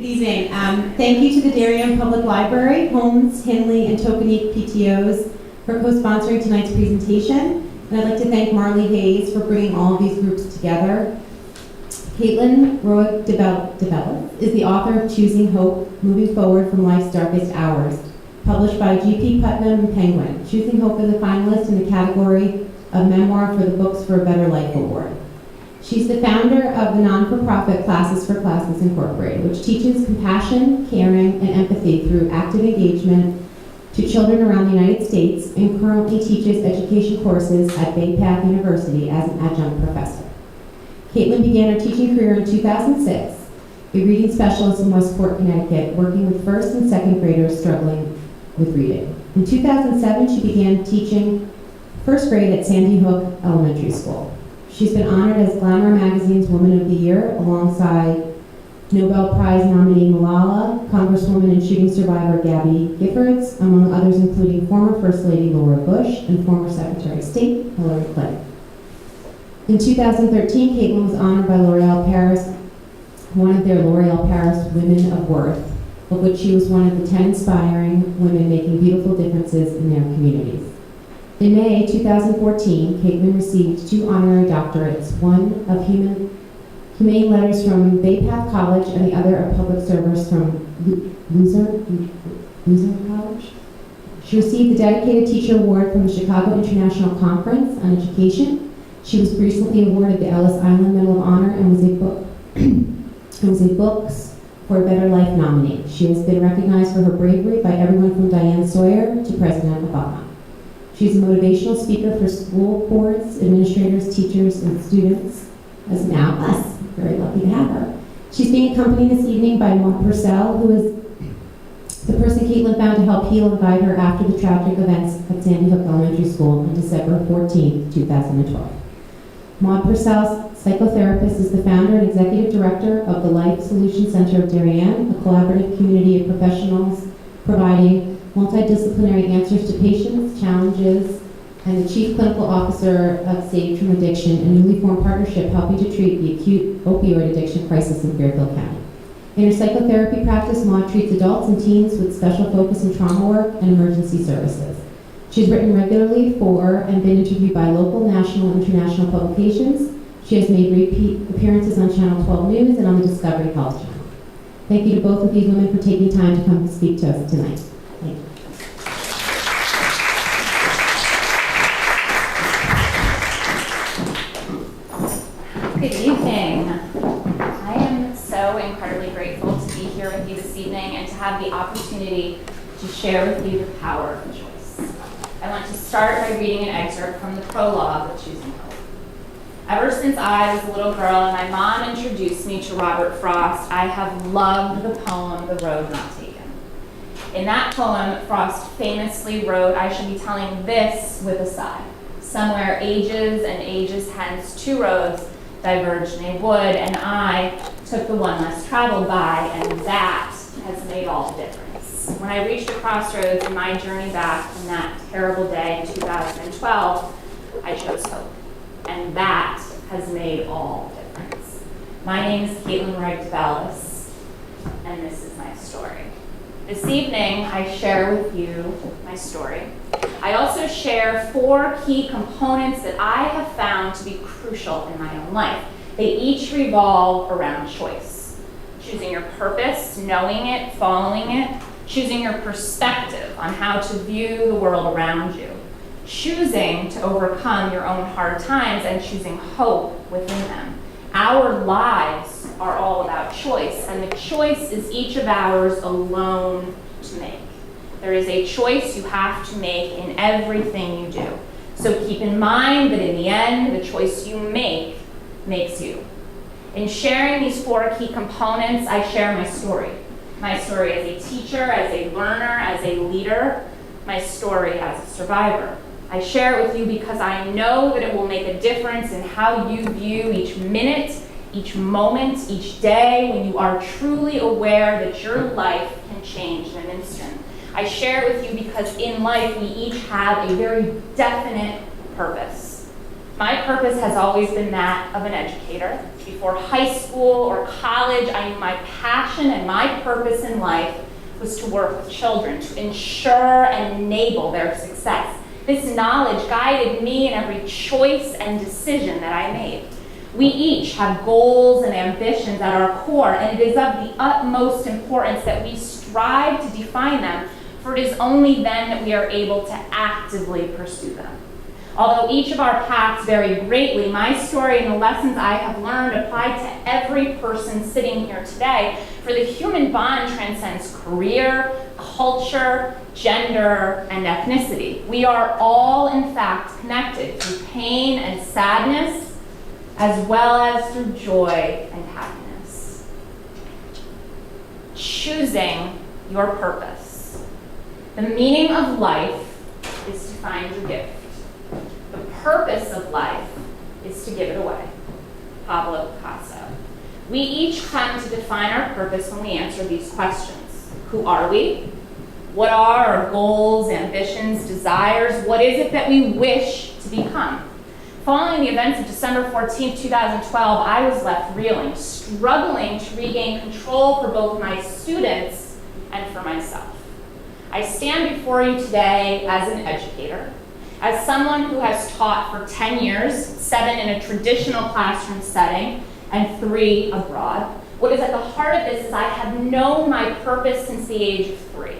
Good evening. Thank you to the Darien Public Library, Holmes, Henley, and Tokenique PTOs for co-sponsoring tonight's presentation. And I'd like to thank Marley Hayes for bringing all of these groups together. Kaitlin Roig DeBellis is the author of Choosing Hope, Moving Forward from Life's Darkest Hours, published by G.P. Putnam and Penguin. Choosing Hope is a finalist in the category of memoir for the Books for a Better Life Award. She's the founder of the non-for-profit Classes for Classes Incorporated, which teaches compassion, caring, and empathy through active engagement to children around the United States, and currently teaches education courses at Bay Path University as an adjunct professor. Kaitlin began her teaching career in 2006, a reading specialist in Westport, Connecticut, working with first and second graders struggling with reading. In 2007, she began teaching first grade at Sandy Hook Elementary School. She's been honored as Glamour Magazine's Woman of the Year alongside Nobel Prize nominee Malala, Congresswoman and shooting survivor Gabby Giffords, among others including former First Lady Laura Bush and former Secretary of State Hillary Clinton. In 2013, Kaitlin was honored by L'Oréal Paris, one of their L'Oréal Paris Women of Worth, of which she was one of the 10 inspiring women making beautiful differences in their communities. In May 2014, Kaitlin received 2 honorary doctorates, one of Humane Letters from Bay Path College and the other of Public Service from Luzerne College. She received the Dedicated Teacher Award from the Chicago International Conference on Education. She was recently awarded the Ellis Island Medal of Honor and was a Books for a Better Life nominee. She has been recognized for her bravery by everyone from Diane Sawyer to President Obama. She's a motivational speaker for school boards, administrators, teachers, and students, as now us. Very lucky to have her. She's being accompanied this evening by Maud Purcell, who is the person Kaitlin found to help heal and guide her after the tragic events at Sandy Hook Elementary School on December 14, 2012. Maud Purcell, psychotherapist, is the founder and executive director of the Life Solution Center of Darien, a collaborative community of professionals providing multidisciplinary answers to patients' challenges, and the chief clinical officer of Saved from Addiction, a newly formed partnership helping to treat the acute opioid addiction crisis in Fairfield County. In her psychotherapy practice, Maud treats adults and teens with special focus in trauma work and emergency services. She's written regularly for and been interviewed by local, national, and international publications. She has made repeat appearances on Channel 12 News and on the Discovery Health Channel. Thank you to both of these women for taking time to come speak to us tonight. Thank you. Good evening. I am so incredibly grateful to be here with you this evening and to have the opportunity to share with you the power of choice. I want to start by reading an excerpt from the prologue of Choosing Hope. Ever since I was a little girl and my mom introduced me to Robert Frost, I have loved the poem, The Road Not Taken. In that poem, Frost famously wrote, "I should be telling this with a sigh. Somewhere ages and ages hence, 2 roads diverged in a wood, and I took the one less traveled by, and that has made all the difference." When I reached a crossroads in my journey back from that terrible day in 2012, I chose hope, and that has made all the difference. My name is Kaitlin Roig DeBellis, and this is my story. This evening, I share with you my story. I also share 4 key components that I have found to be crucial in my own life. They each revolve around choice. Choosing your purpose, knowing it, following it, choosing your perspective on how to view the world around you, choosing to overcome your own hard times, and choosing hope within them. Our lives are all about choice, and the choice is each of ours alone to make. There is a choice you have to make in everything you do. So keep in mind that in the end, the choice you make makes you. In sharing these 4 key components, I share my story. My story as a teacher, as a learner, as a leader, my story as a survivor. I share it with you because I know that it will make a difference in how you view each minute, each moment, each day, when you are truly aware that your life can change in an instant. I share it with you because in life we each have a very definite purpose. My purpose has always been that of an educator. Before high school or college, I knew my passion and my purpose in life was to work with children, to ensure and enable their success. This knowledge guided me in every choice and decision that I made. We each have goals and ambitions at our core, and it is of the utmost importance that we strive to define them, for it is only then that we are able to actively pursue them. Although each of our paths vary greatly, my story and the lessons I have learned apply to every person sitting here today, for the human bond transcends career, culture, gender, and ethnicity. We are all, in fact, connected through pain and sadness, as well as through joy and happiness. Choosing your purpose. The meaning of life is to find your gift. The purpose of life is to give it away. Pablo Picasso. We each come to define our purpose when we answer these questions. Who are we? What are our goals, ambitions, desires? What is it that we wish to become? Following the events of December 14, 2012, I was left reeling, struggling to regain control for both my students and for myself. I stand before you today as an educator, as someone who has taught for 10 years, 7 in a traditional classroom setting, and 3 abroad. What is at the heart of this is I have known my purpose since the age of 3.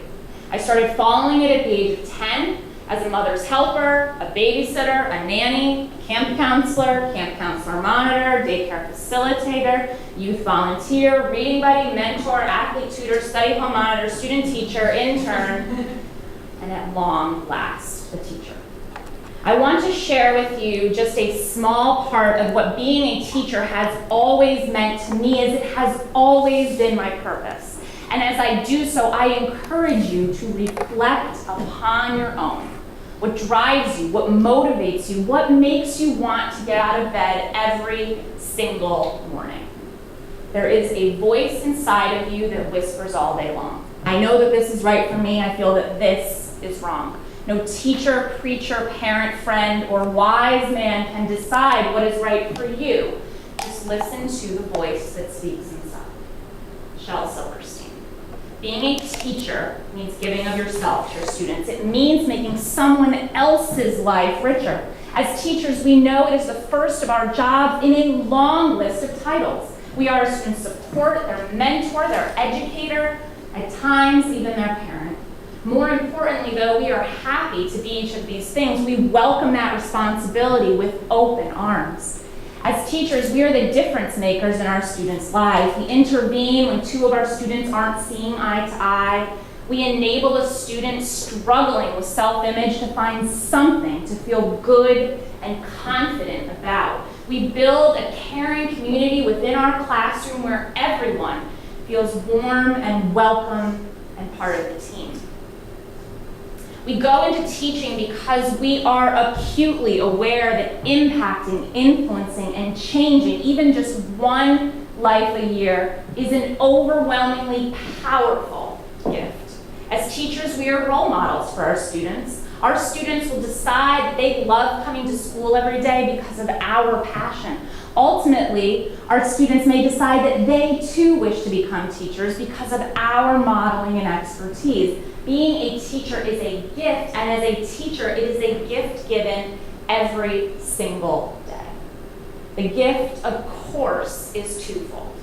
I started following it at the age of 10 as a mother's helper, a babysitter, a nanny, a camp counselor monitor, daycare facilitator, youth volunteer, reading buddy, mentor, athlete tutor, study hall monitor, student teacher, intern, and at long last, a teacher. I want to share with you just a small part of what being a teacher has always meant to me, as it has always been my purpose. And as I do so, I encourage you to reflect upon your own. What drives you, what motivates you, what makes you want to get out of bed every single morning. There is a voice inside of you that whispers all day long. I know that this is right for me. I feel that this is wrong. No teacher, preacher, parent, friend, or wise man can decide what is right for you. Just listen to the voice that speaks inside. Shel Silverstein. Being a teacher means giving of yourself to your students. It means making someone else's life richer. As teachers, we know it is the first of our jobs in a long list of titles. We are a student support, their mentor, their educator, at times even their parent. More importantly, though, we are happy to be each of these things. We welcome that responsibility with open arms. As teachers, we are the difference makers in our students' lives. We intervene when 2 of our students aren't seeing eye to eye. We enable a student struggling with self-image to find something to feel good and confident about. We build a caring community within our classroom where everyone feels warm and welcome and part of the team. We go into teaching because we are acutely aware that impacting, influencing, and changing even just one life a year is an overwhelmingly powerful gift. As teachers, we are role models for our students. Our students will decide that they love coming to school every day because of our passion. Ultimately, our students may decide that they too wish to become teachers because of our modeling and expertise. Being a teacher is a gift, and as a teacher, it is a gift given every single day. The gift, of course, is twofold.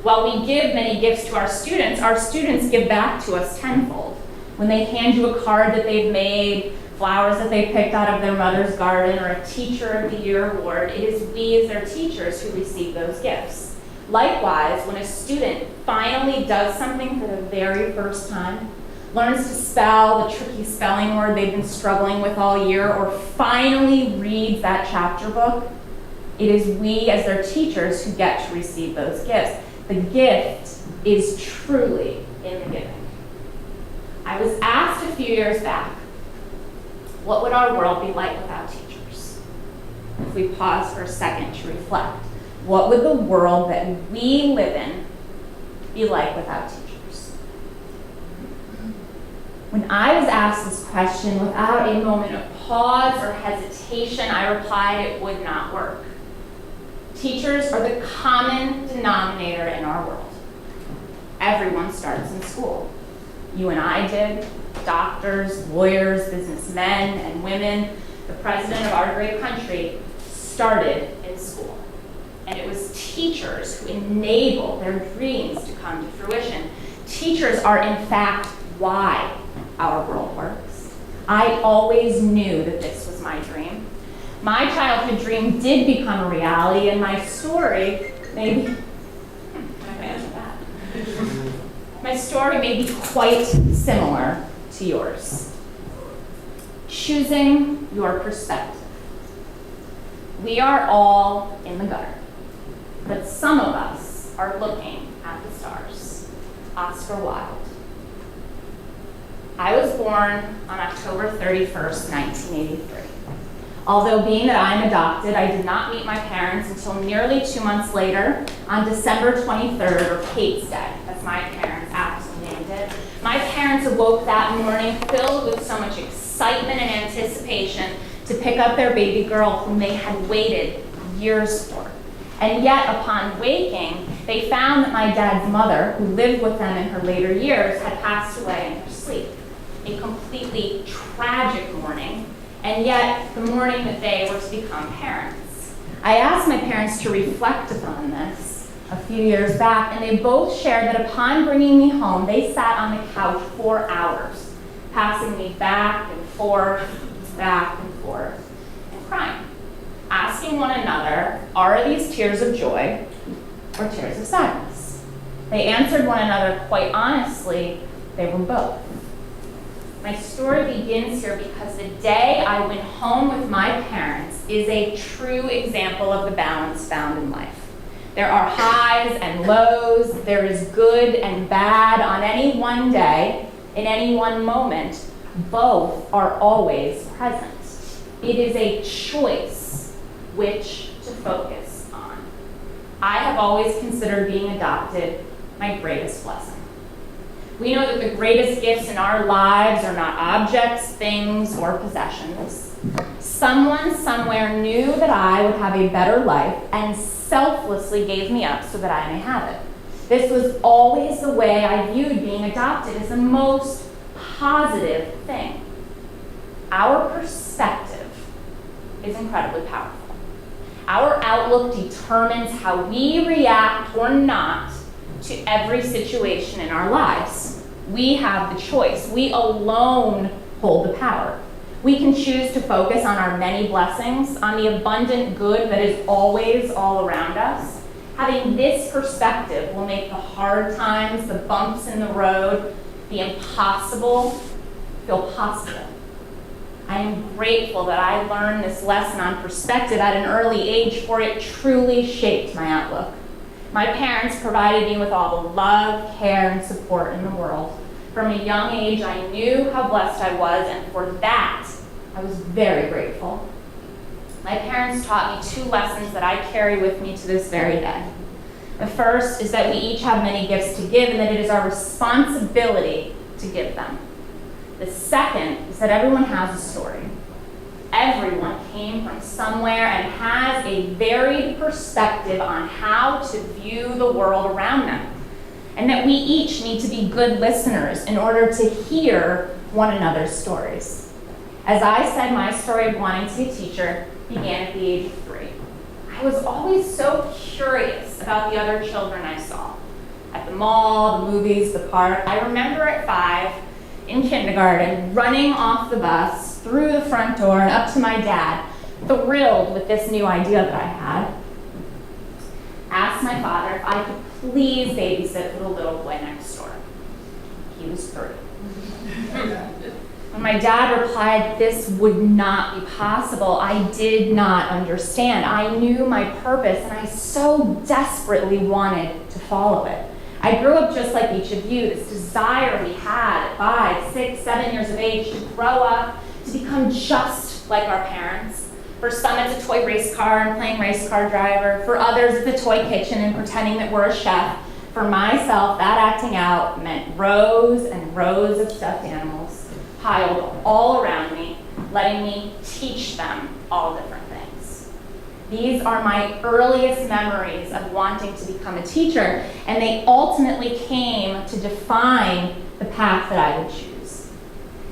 While we give many gifts to our students give back to us tenfold. When they hand you a card that they've made, flowers that they picked out of their mother's garden, or a Teacher of the Year award, it is we as their teachers who receive those gifts. Likewise, when a student finally does something for the very first time, learns to spell the tricky spelling word they've been struggling with all year, or finally reads that chapter book, it is we as their teachers who get to receive those gifts. The gift is truly in the giving. I was asked a few years back, what would our world be like without teachers? If we pause for a second to reflect, what would the world that we live in be like without teachers? When I was asked this question without a moment of pause or hesitation, I replied it would not work. Teachers are the common denominator in our world. Everyone starts in school. You and I did, doctors, lawyers, businessmen, and women. The president of our great country started in school. And it was teachers who enabled their dreams to come to fruition. Teachers are, in fact, why our world works. I always knew that this was my dream. My childhood dream did become a reality, and my story may be quite similar to yours. Choosing your perspective. We are all in the gutter, but some of us are looking at the stars. Oscar Wilde. I was born on October 31st, 1983. Although being that I'm adopted, I did not meet my parents until nearly 2 months later on December 23rd, or Kate's Day, as my parents aptly named it. My parents awoke that morning filled with so much excitement and anticipation to pick up their baby girl whom they had waited years for. And yet, upon waking, they found that my dad's mother, who lived with them in her later years, had passed away in her sleep. A completely tragic morning, and yet the morning that they were to become parents. I asked my parents to reflect upon this a few years back, and they both shared that upon bringing me home, they sat on the couch for hours, passing me back and forth, and crying, asking one another, are these tears of joy or tears of sadness? They answered one another quite honestly, they were both. My story begins here because the day I went home with my parents is a true example of the balance found in life. There are highs and lows, there is good and bad on any one day, in any one moment. Both are always present. It is a choice which to focus on. I have always considered being adopted my greatest blessing. We know that the greatest gifts in our lives are not objects, things, or possessions. Someone somewhere knew that I would have a better life and selflessly gave me up so that I may have it. This was always the way I viewed being adopted as the most positive thing. Our perspective is incredibly powerful. Our outlook determines how we react or not to every situation in our lives. We have the choice. We alone hold the power. We can choose to focus on our many blessings, on the abundant good that is always all around us. Having this perspective will make the hard times, the bumps in the road, the impossible feel possible. I am grateful that I learned this lesson on perspective at an early age, for it truly shaped my outlook. My parents provided me with all the love, care, and support in the world. From a young age, I knew how blessed I was, and for that, I was very grateful. My parents taught me 2 lessons that I carry with me to this very day. The first is that we each have many gifts to give, and that it is our responsibility to give them. The second is that everyone has a story. Everyone came from somewhere and has a varied perspective on how to view the world around them. And that we each need to be good listeners in order to hear one another's stories. As I said, my story of wanting to be a teacher began at the age of 3. I was always so curious about the other children I saw. At the mall, the movies, the park. I remember at 5, in kindergarten, running off the bus, through the front door, and up to my dad, thrilled with this new idea that I had. Asked my father if I could please babysit for the little boy next door. He was 3. When my dad replied this would not be possible, I did not understand. I knew my purpose, and I so desperately wanted to follow it. I grew up just like each of you, this desire we had at 5, 6, 7 years of age to grow up, to become just like our parents. For some, it's a toy race car and playing race car driver. For others, it's a toy kitchen and pretending that we're a chef. For myself, that acting out meant rows and rows of stuffed animals. piled all around me, letting me teach them all different things. These are my earliest memories of wanting to become a teacher, and they ultimately came to define the path that I would choose.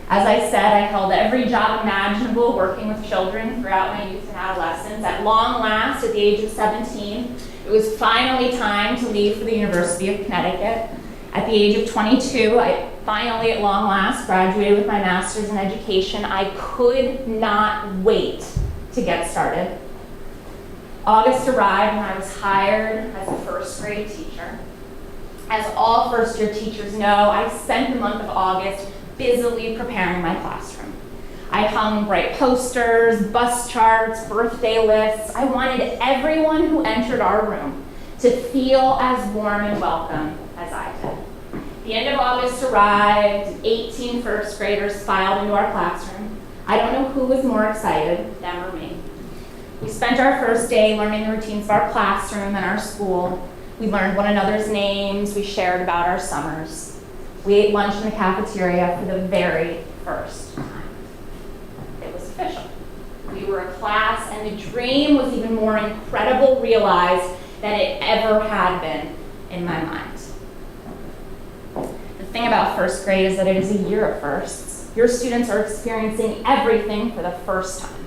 As I said, I held every job imaginable working with children throughout my youth and adolescence. At long last, at the age of 17, it was finally time to leave for the University of Connecticut. At the age of 22, I finally, at long last, graduated with my master's in education. I could not wait to get started. August arrived and I was hired as a first grade teacher. As all first year teachers know, I spent the month of August busily preparing my classroom. I hung bright posters, bus charts, birthday lists. I wanted everyone who entered our room to feel as warm and welcome as I did. The end of August arrived, 18 first graders filed into our classroom. I don't know who was more excited, them or me. We spent our first day learning the routines of our classroom and our school. We learned one another's names. We shared about our summers. We ate lunch in the cafeteria for the very first time. It was official. We were a class, and the dream was even more incredible realized than it ever had been in my mind. The thing about first grade is that it is a year of firsts. Your students are experiencing everything for the first time.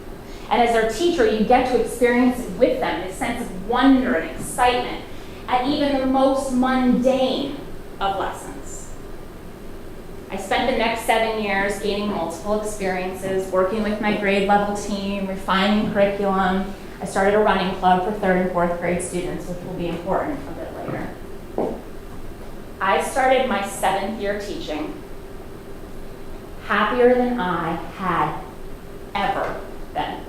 And as their teacher, you get to experience it with them, this sense of wonder and excitement at even the most mundane of lessons. I spent the next 7 years gaining multiple experiences, working with my grade level team, refining curriculum. I started a running club for 3rd and 4th grade students, which will be important a bit later. I started my 7th year teaching happier than I had ever been.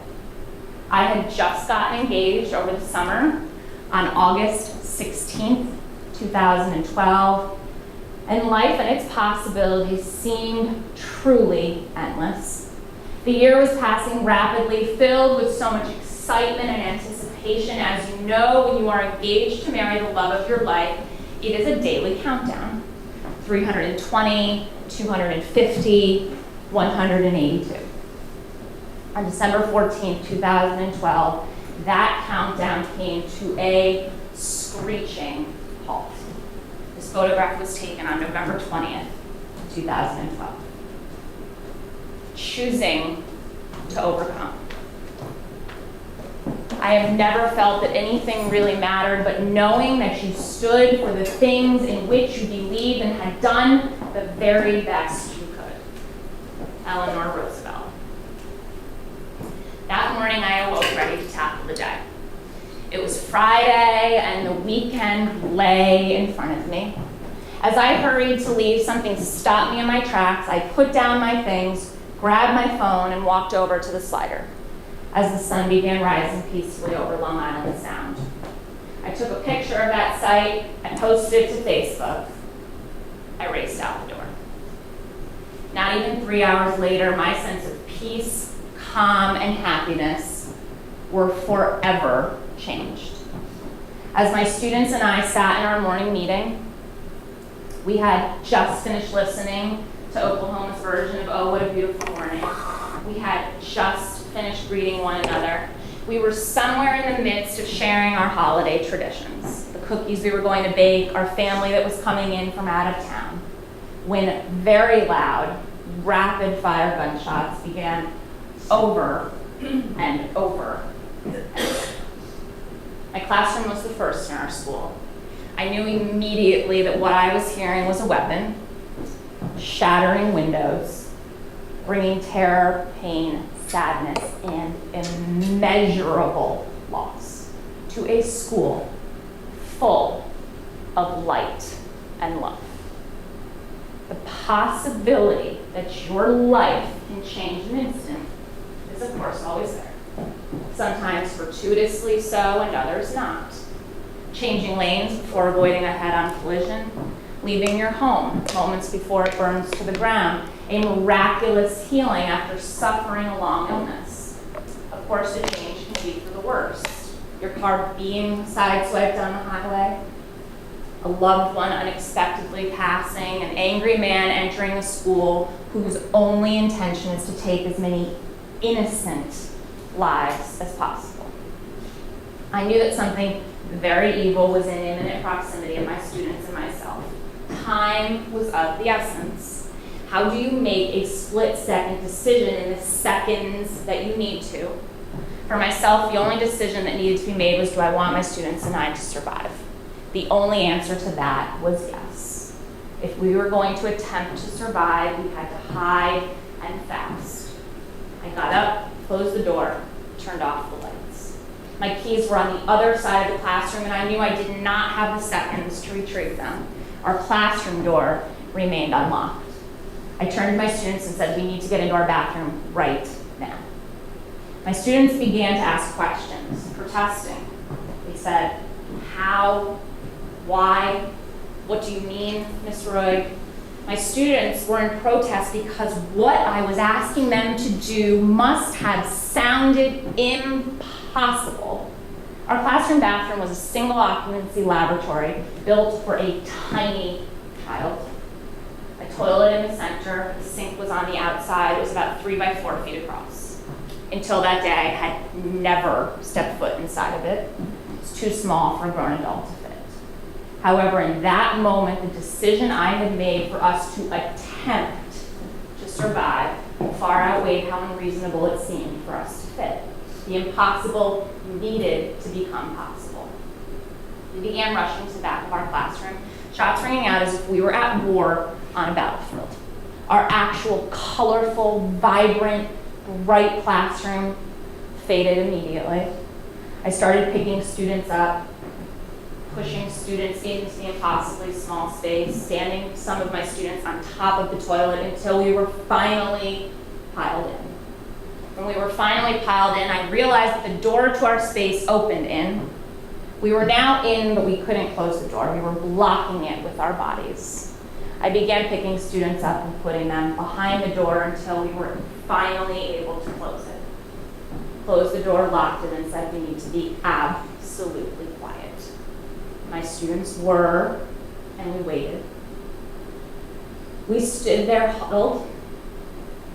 I had just gotten engaged over the summer on August 16th, 2012, and life and its possibilities seemed truly endless. The year was passing rapidly, filled with so much excitement and anticipation. As you know, when you are engaged to marry the love of your life, it is a daily countdown. 320, 250, 182. On December 14th, 2012, that countdown came to a screeching halt. This photograph was taken on November 20th, 2012. Choosing to overcome. I have never felt that anything really mattered, but knowing that you stood for the things in which you believed and had done the very best you could. Eleanor Roosevelt. That morning I awoke ready to tackle the day. It was Friday and the weekend lay in front of me. As I hurried to leave, something stopped me in my tracks. I put down my things, grabbed my phone, and walked over to the slider as the sun began rising peacefully over Long Island Sound. I took a picture of that sight and posted it to Facebook. I raced out the door. Not even 3 hours later, my sense of peace, calm, and happiness were forever changed. As my students and I sat in our morning meeting, we had just finished listening to Oklahoma's version of Oh, What a Beautiful Morning. We had just finished greeting one another. We were somewhere in the midst of sharing our holiday traditions, the cookies we were going to bake, our family that was coming in from out of town, when very loud, rapid-fire gunshots began over and over. My classroom was the first in our school. I knew immediately that what I was hearing was a weapon, shattering windows, bringing terror, pain, sadness, and immeasurable loss to a school full of light and love. The possibility that your life can change in an instant is, of course, always there. Sometimes fortuitously so, and others not. Changing lanes before avoiding a head-on collision, leaving your home moments before it burns to the ground, a miraculous healing after suffering a long illness. Of course, the change can be for the worst. Your car being sideswiped on the highway, a loved one unexpectedly passing, an angry man entering a school whose only intention is to take as many innocent lives as possible. I knew that something very evil was in imminent proximity of my students and myself. Time was of the essence. How do you make a split-second decision in the seconds that you need to? For myself, the only decision that needed to be made was, do I want my students and I to survive? The only answer to that was yes. If we were going to attempt to survive, we had to hide and fast. I got up, closed the door, turned off the lights. My keys were on the other side of the classroom, and I knew I did not have the seconds to retrieve them. Our classroom door remained unlocked. I turned to my students and said, we need to get into our bathroom right now. My students began to ask questions, protesting. They said, how? Why? What do you mean, Ms. Roig? My students were in protest because what I was asking them to do must have sounded impossible. Our classroom bathroom was a single occupancy laboratory built for a tiny child. A toilet in the center, the sink was on the outside, it was about 3 by 4 feet across. Until that day, I had never stepped foot inside of it. It was too small for a grown adult to fit. However, in that moment, the decision I had made for us to attempt to survive far outweighed how unreasonable it seemed for us to fit. The impossible needed to become possible. We began rushing to the back of our classroom, shots ringing out as if we were at war on a battlefield. Our actual colorful, vibrant, bright classroom faded immediately. I started picking students up, pushing students into the impossibly small space, standing some of my students on top of the toilet until we were finally piled in. When we were finally piled in, I realized that the door to our space opened in. We were now in, but we couldn't close the door. We were blocking it with our bodies. I began picking students up and putting them behind the door until we were finally able to close it. Closed the door, locked it, and said we need to be absolutely quiet. My students were, and we waited. We stood there huddled,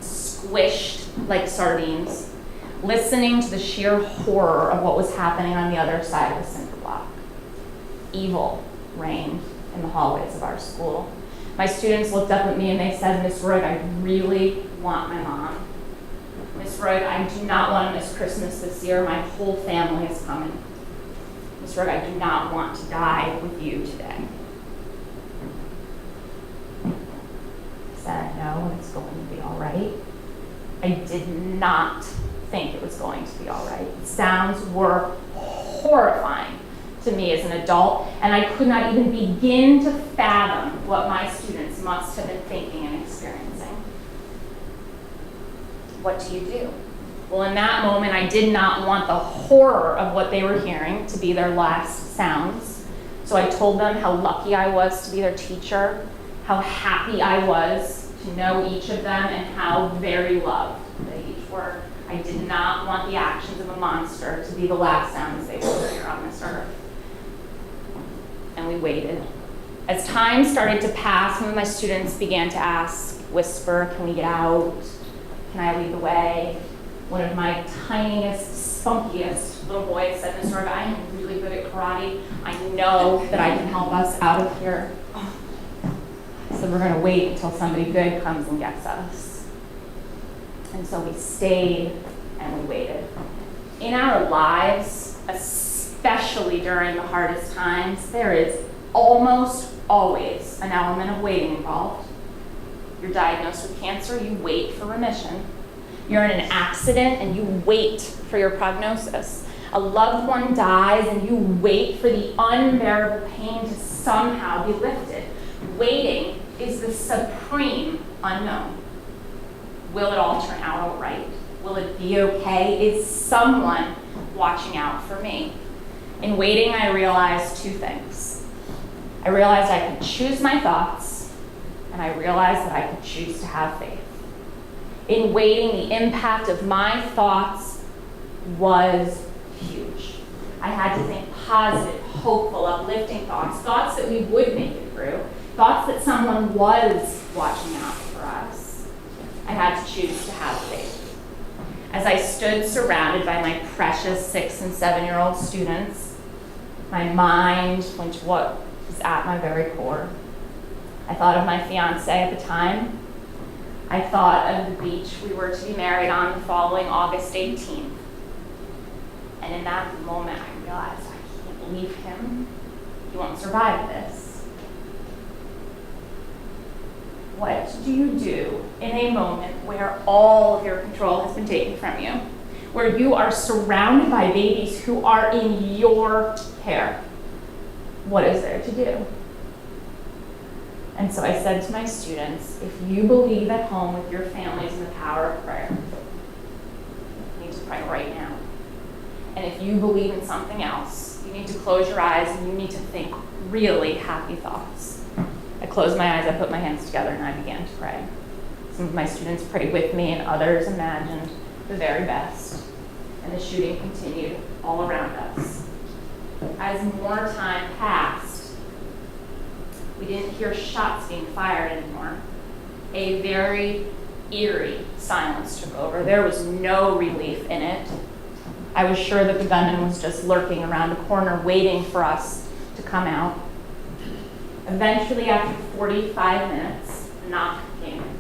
squished like sardines, listening to the sheer horror of what was happening on the other side of the cinder block. Evil reigned in the hallways of our school. My students looked up at me and they said, Ms. Roig, I really want my mom. Ms. Roig, I do not want to miss Christmas this year. My whole family is coming. Ms. Roig, I do not want to die with you today. I said, no, it's going to be all right. I did not think it was going to be all right. The sounds were horrifying to me as an adult, and I could not even begin to fathom what my students must have been thinking and experiencing. What do you do? Well, in that moment, I did not want the horror of what they were hearing to be their last sounds. So I told them how lucky I was to be their teacher, how happy I was to know each of them, and how very loved they each were. I did not want the actions of a monster to be the last sounds they would hear on this earth. And we waited. As time started to pass, some of my students began to ask, whisper, can we get out? Can I lead the way? One of my tiniest, spunkiest little boys said, Ms. Roig, I am really good at karate. I know that I can help us out of here. So we're going to wait until somebody good comes and gets us. And so we stayed and we waited. In our lives, especially during the hardest times, there is almost always an element of waiting involved. You're diagnosed with cancer, you wait for remission. You're in an accident and you wait for your prognosis. A loved one dies and you wait for the unbearable pain to somehow be lifted. Waiting is the supreme unknown. Will it all turn out all right? Will it be okay? Is someone watching out for me? In waiting, I realized two things. I realized I could choose my thoughts, and I realized that I could choose to have faith. In waiting, the impact of my thoughts was huge. I had to think positive, hopeful, uplifting thoughts, thoughts that we would make it through, thoughts that someone was watching out for us, I had to choose to have faith. As I stood surrounded by my precious 6- and 7-year-old students, my mind went to what was at my very core. I thought of my fiance at the time. I thought of the beach we were to be married on the following August 18th. And in that moment, I realized I can't believe him. He won't survive this. What do you do in a moment where all of your control has been taken from you? Where you are surrounded by babies who are in your care? What is there to do? And so I said to my students, if you believe at home with your families in the power of prayer, you need to pray right now. And if you believe in something else, you need to close your eyes and you need to think really happy thoughts. I closed my eyes, I put my hands together, and I began to pray. Some of my students prayed with me, and others imagined the very best. And the shooting continued all around us. As more time passed, we didn't hear shots being fired anymore. A very eerie silence took over. There was no relief in it. I was sure that the gunman was just lurking around the corner waiting for us to come out. Eventually, after 45 minutes, a knock came in.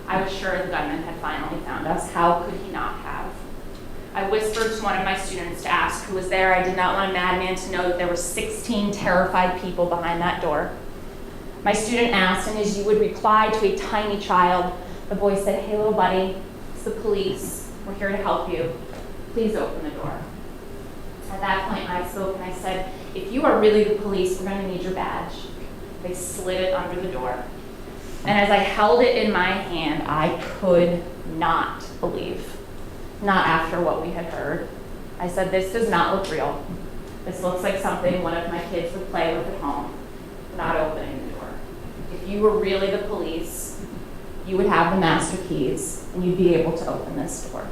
I was sure the gunman had finally found us. How could he not have? I whispered to one of my students to ask who was there. I did not want a madman to know that there were 16 terrified people behind that door. My student asked, and as you would reply to a tiny child, the boy said, "Hey, little buddy, it's the police. We're here to help you. Please open the door." At that point, I spoke and I said, "If you are really the police, we're going to need your badge." They slid it under the door. And as I held it in my hand, I could not believe, not after what we had heard. I said, "This does not look real. This looks like something one of my kids would play with at home." Not opening the door. If you were really the police, you would have the master keys and you'd be able to open this door.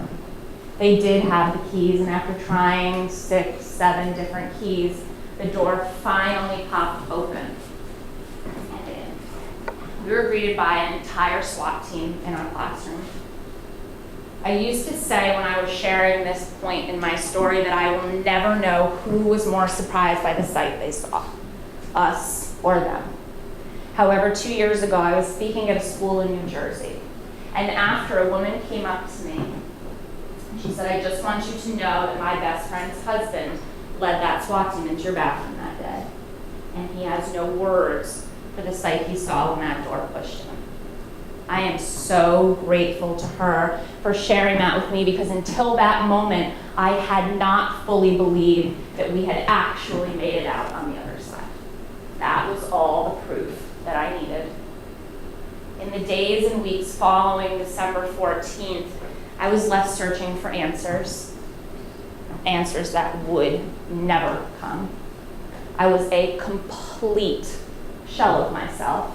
They did have the keys, and after trying 6, 7 different keys, the door finally popped open and in. We were greeted by an entire SWAT team in our classroom. I used to say when I was sharing this point in my story that I will never know who was more surprised by the sight they saw, us or them. However, 2 years ago, I was speaking at a school in New Jersey, and after a woman came up to me, she said, "I just want you to know that my best friend's husband led that SWAT team into your bathroom that day, and he has no words for the sight he saw when that door pushed him." I am so grateful to her for sharing that with me, because until that moment, I had not fully believed that we had actually made it out on the other side. That was all the proof that I needed. In the days and weeks following December 14th, I was left searching for answers that would never come. I was a complete shell of myself.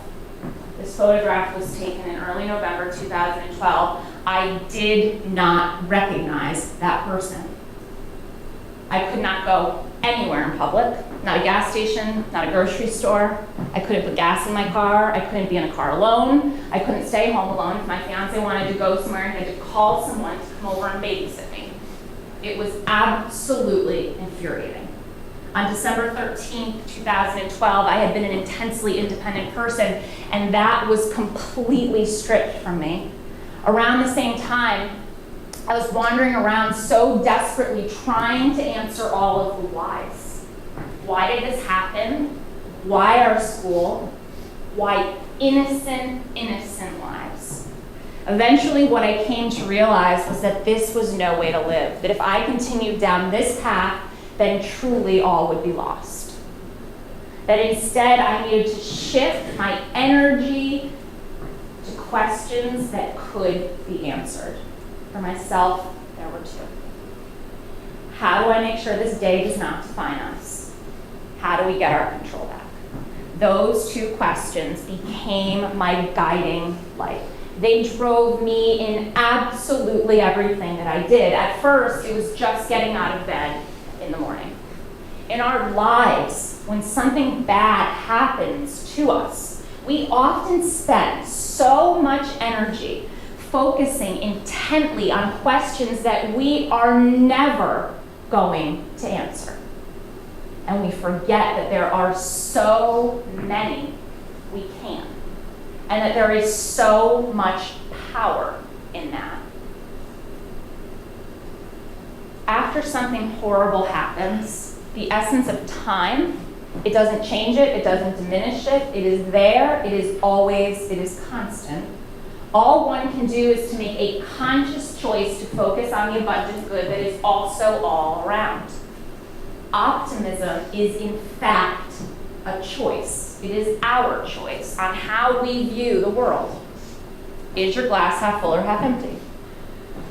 This photograph was taken in early November 2012. I did not recognize that person. I could not go anywhere in public, not a gas station, not a grocery store. I couldn't put gas in my car. I couldn't be in a car alone. I couldn't stay home alone. If my fiance wanted to go somewhere, he had to call someone to come over and babysit me. It was absolutely infuriating. On December 13th, 2012, I had been an intensely independent person, and that was completely stripped from me. Around the same time, I was wandering around so desperately trying to answer all of the whys. Why did this happen? Why our school? Why innocent lives? Eventually, what I came to realize was that this was no way to live, that if I continued down this path, then truly all would be lost. That instead, I needed to shift my energy to questions that could be answered. For myself, there were 2. How do I make sure this day does not define us? How do we get our control back? Those 2 questions became my guiding light. They drove me in absolutely everything that I did. At first, it was just getting out of bed in the morning. in our lives, when something bad happens to us, we often spend so much energy focusing intently on questions that we are never going to answer. And we forget that there are so many we can, and that there is so much power in that. After something horrible happens, the essence of time, it doesn't change it, it doesn't diminish it, it is there, it is always, it is constant. All one can do is to make a conscious choice to focus on the abundant good that is also all around. Optimism is in fact a choice. It is our choice on how we view the world. Is your glass half full or half empty?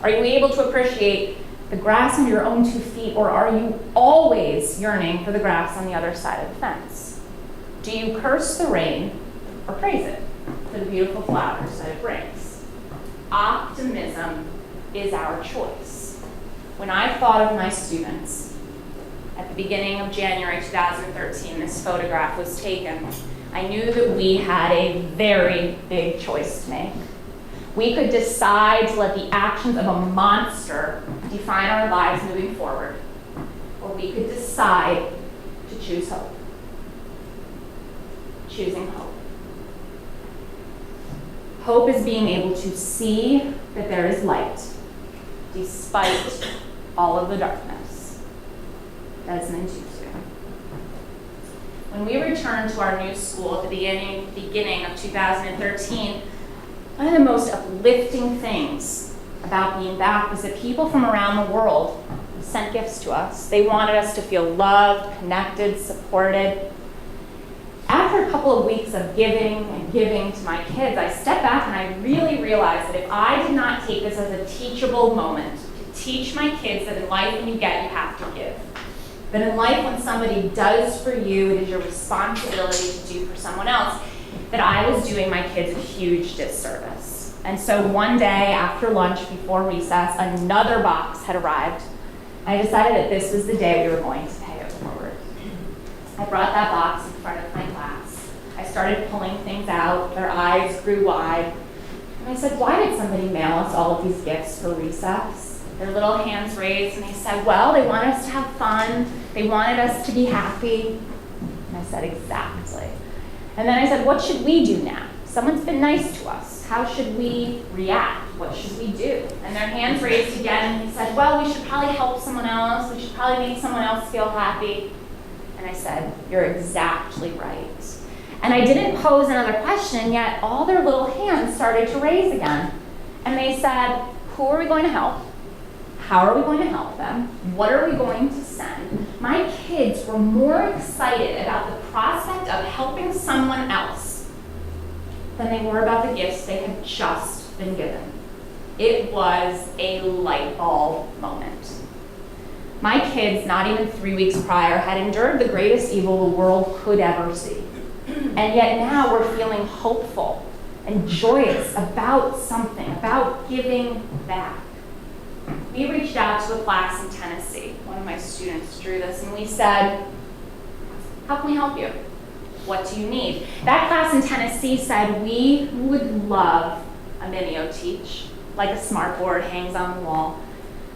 Are you able to appreciate the grass under your own 2 feet, or are you always yearning for the grass on the other side of the fence? Do you curse the rain or praise it for the beautiful flowers that it brings? Optimism is our choice. When I thought of my students, at the beginning of January 2013, this photograph was taken, I knew that we had a very big choice to make. We could decide to let the actions of a monster define our lives moving forward, or we could decide to choose hope. Choosing hope. Hope is being able to see that there is light, despite all of the darkness. Desmond Tutu. When we returned to our new school at the beginning of 2013, one of the most uplifting things about being back was that people from around the world sent gifts to us. They wanted us to feel loved, connected, supported. After a couple of weeks of giving and giving to my kids, I stepped back and I really realized that if I did not take this as a teachable moment to teach my kids that in life when you get, you have to give. That in life when somebody does for you, it is your responsibility to do for someone else, that I was doing my kids a huge disservice. And so one day after lunch before recess, another box had arrived. I decided that this was the day we were going to pay it forward. I brought that box in front of my class. I started pulling things out. Their eyes grew wide. And I said, why did somebody mail us all of these gifts for recess? Their little hands raised and they said, well, they wanted us to have fun. They wanted us to be happy. And I said, exactly. And then I said, what should we do now? Someone's been nice to us. How should we react? What should we do? And their hands raised again, and he said, well, we should probably help someone else. We should probably make someone else feel happy. And I said, you're exactly right. And I didn't pose another question, yet all their little hands started to raise again. And they said, who are we going to help? How are we going to help them? What are we going to send? My kids were more excited about the prospect of helping someone else than they were about the gifts they had just been given. It was a light bulb moment. My kids, not even 3 weeks prior, had endured the greatest evil the world could ever see. And yet now we're feeling hopeful and joyous about something, about giving back. We reached out to a class in Tennessee. One of my students drew this, and we said, how can we help you? What do you need? That class in Tennessee said, we would love a Minio-Teach, like a smart board hangs on the wall.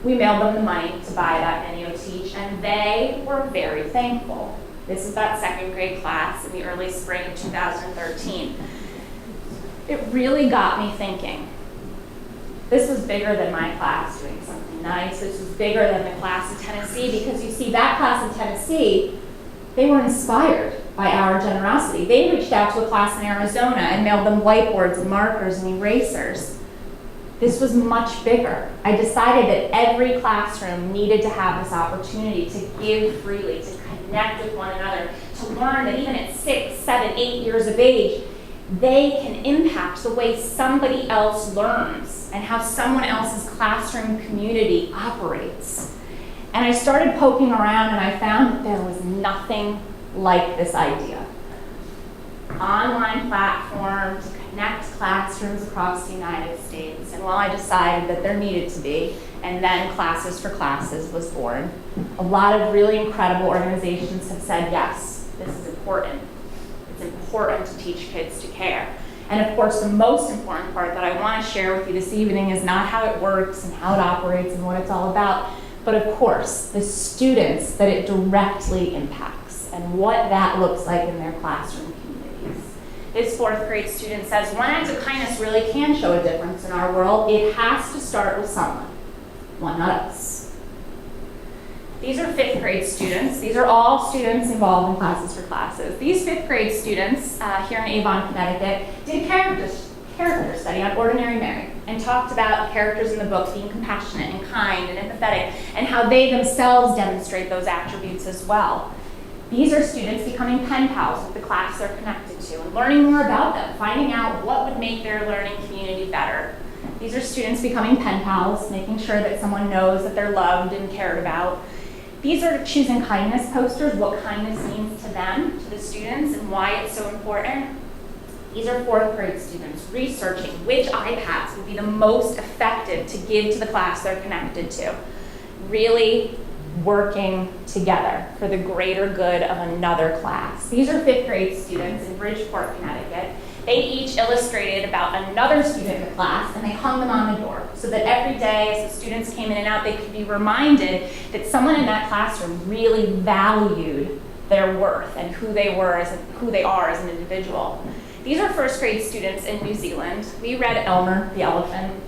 We mailed them the money to buy that Minio-Teach, and they were very thankful. This is that second grade class in the early spring of 2013. It really got me thinking. This was bigger than my class doing something nice. This was bigger than the class in Tennessee, because you see, that class in Tennessee, they were inspired by our generosity. They reached out to a class in Arizona and mailed them whiteboards and markers and erasers. This was much bigger. I decided that every classroom needed to have this opportunity to give freely, to connect with one another, to learn that even at 6, 7, 8 years of age, they can impact the way somebody else learns and how someone else's classroom community operates. And I started poking around and I found that there was nothing like this idea. Online platform to connect classrooms across the United States. And while I decided that there needed to be, and then Classes for Classes was born, A lot of really incredible organizations have said, yes, this is important. It's important to teach kids to care. And of course, the most important part that I want to share with you this evening is not how it works and how it operates and what it's all about, but of course, the students that it directly impacts and what that looks like in their classroom communities. This fourth grade student says, one act of kindness really can show a difference in our world. It has to start with someone. Why not us? These are fifth grade students. These are all students involved in Classes for Classes. These fifth grade students here in Avon, Connecticut, did a character study on Ordinary Mary and talked about characters in the book being compassionate and kind and empathetic and how they themselves demonstrate those attributes as well. These are students becoming pen pals with the class they're connected to and learning more about them, finding out what would make their learning community better. These are students becoming pen pals, making sure that someone knows that they're loved and cared about. These are choosing kindness posters, what kindness means to them, to the students, and why it's so important. These are fourth grade students researching which iPads would be the most effective to give to the class they're connected to. Really working together for the greater good of another class. These are fifth grade students in Bridgeport, Connecticut. They each illustrated about another student in the class and they hung them on the door so that every day as the students came in and out, they could be reminded that someone in that classroom really valued their worth and who they are as an individual. These are first grade students in New Zealand. We read Elmer the elephant